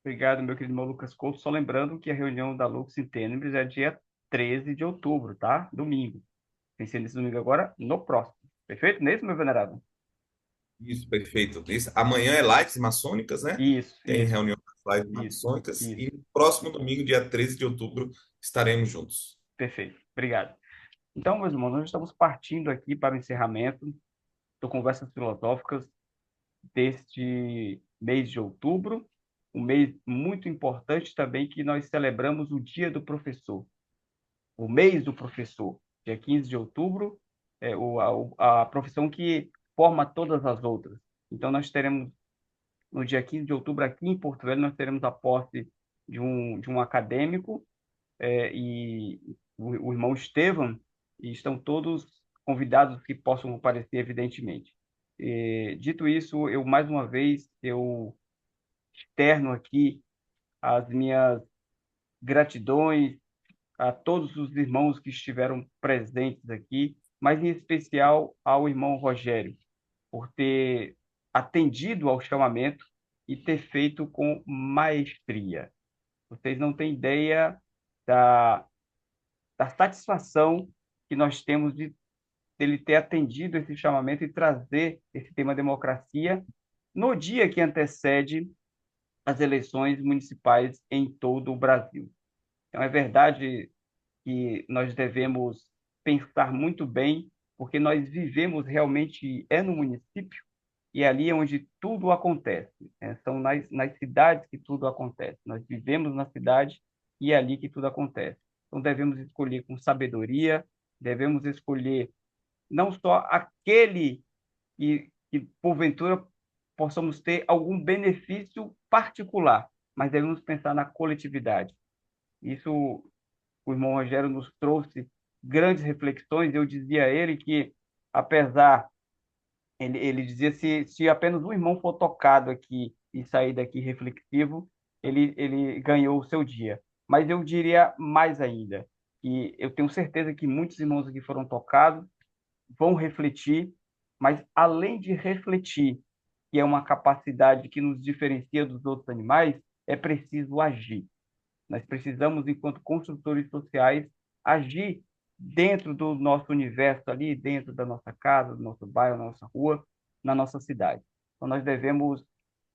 Obrigado, meu querido irmão Lucas Couto. Só lembrando que a reunião da Lux in Tenebris é dia 13 de outubro, tá? Domingo. Tem sendo esse domingo agora, no próximo. Perfeito? Nesse, meu venerável? Isso, perfeito. Amanhã é lives maçônicas, né? Isso, Tem isso, reunião das lives isso, maçônicas isso. e no próximo domingo, dia 13 de outubro, estaremos juntos. Perfeito. Obrigado. Então, meus irmãos, nós estamos partindo aqui para o encerramento do Conversas Filosóficas deste mês de outubro, um mês muito importante também que nós celebramos o Dia do Professor, o mês do professor, dia 15 de outubro, a profissão que forma todas as outras. Então, nós teremos, no dia 15 de outubro, aqui em Porto Velho, nós teremos a posse de um acadêmico, e o irmão Estevam, e estão todos convidados que possam comparecer, evidentemente. Dito isso, mais uma vez, eu externo aqui as minhas gratidões a todos os irmãos que estiveram presentes aqui, mas em especial ao irmão Rogério, por ter atendido ao chamamento e ter feito com maestria. Vocês não têm ideia da, da satisfação que nós temos de ele ter atendido esse chamamento e trazer esse tema democracia no dia que antecede as eleições municipais em todo o Brasil. Então, é verdade que nós devemos pensar muito bem, porque nós vivemos realmente no município e ali é onde tudo acontece. São nas cidades que tudo acontece. Nós vivemos na cidade e é ali que tudo acontece. Então, devemos escolher com sabedoria, devemos escolher não só aquele que porventura possamos ter algum benefício particular, mas devemos pensar na coletividade. Isso o irmão Rogério nos trouxe grandes reflexões. Eu dizia a ele que, apesar, ele dizia, se apenas um irmão for tocado aqui e sair daqui reflexivo, ele ganhou o seu dia. Mas eu diria mais ainda, que eu tenho certeza que muitos irmãos aqui foram tocados, vão refletir, mas além de refletir, que é uma capacidade que nos diferencia dos outros animais, é preciso agir. Nós precisamos, enquanto construtores sociais, agir dentro do nosso universo ali, dentro da nossa casa, do nosso bairro, da nossa rua, na nossa cidade. Então, nós devemos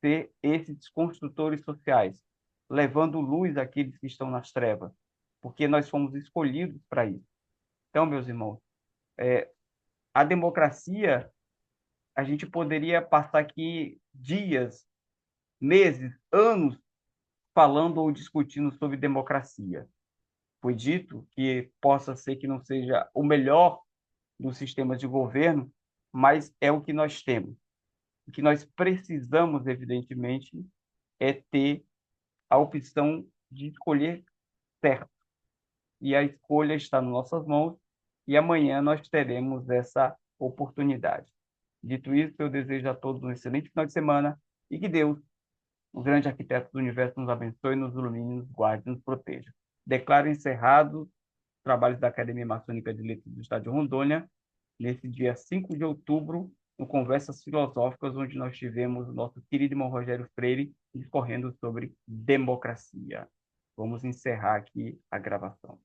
ser esses construtores sociais, levando luz àqueles que estão nas trevas, porque nós fomos escolhidos para isso. Então, meus irmãos, a democracia, a gente poderia passar aqui dias, meses, anos falando ou discutindo sobre democracia. Foi dito que possa ser que não seja o melhor dos sistemas de governo, mas é o que nós temos. O que nós precisamos, evidentemente, é ter a opção de escolher certo. E a escolha está nas nossas mãos, e amanhã nós teremos essa oportunidade. Dito isso, eu desejo a todos um excelente final de semana e que Deus, o grande arquiteto do universo, nos abençoe, nos ilumine, nos guarde, nos proteja. Declaro encerrados os trabalhos da Academia Maçônica de Letras do Estado de Rondônia, nesse dia 5 de outubro, no Conversas Filosóficas, onde nós tivemos o nosso querido irmão Rogério Freire discorrendo sobre democracia. Vamos encerrar aqui a gravação.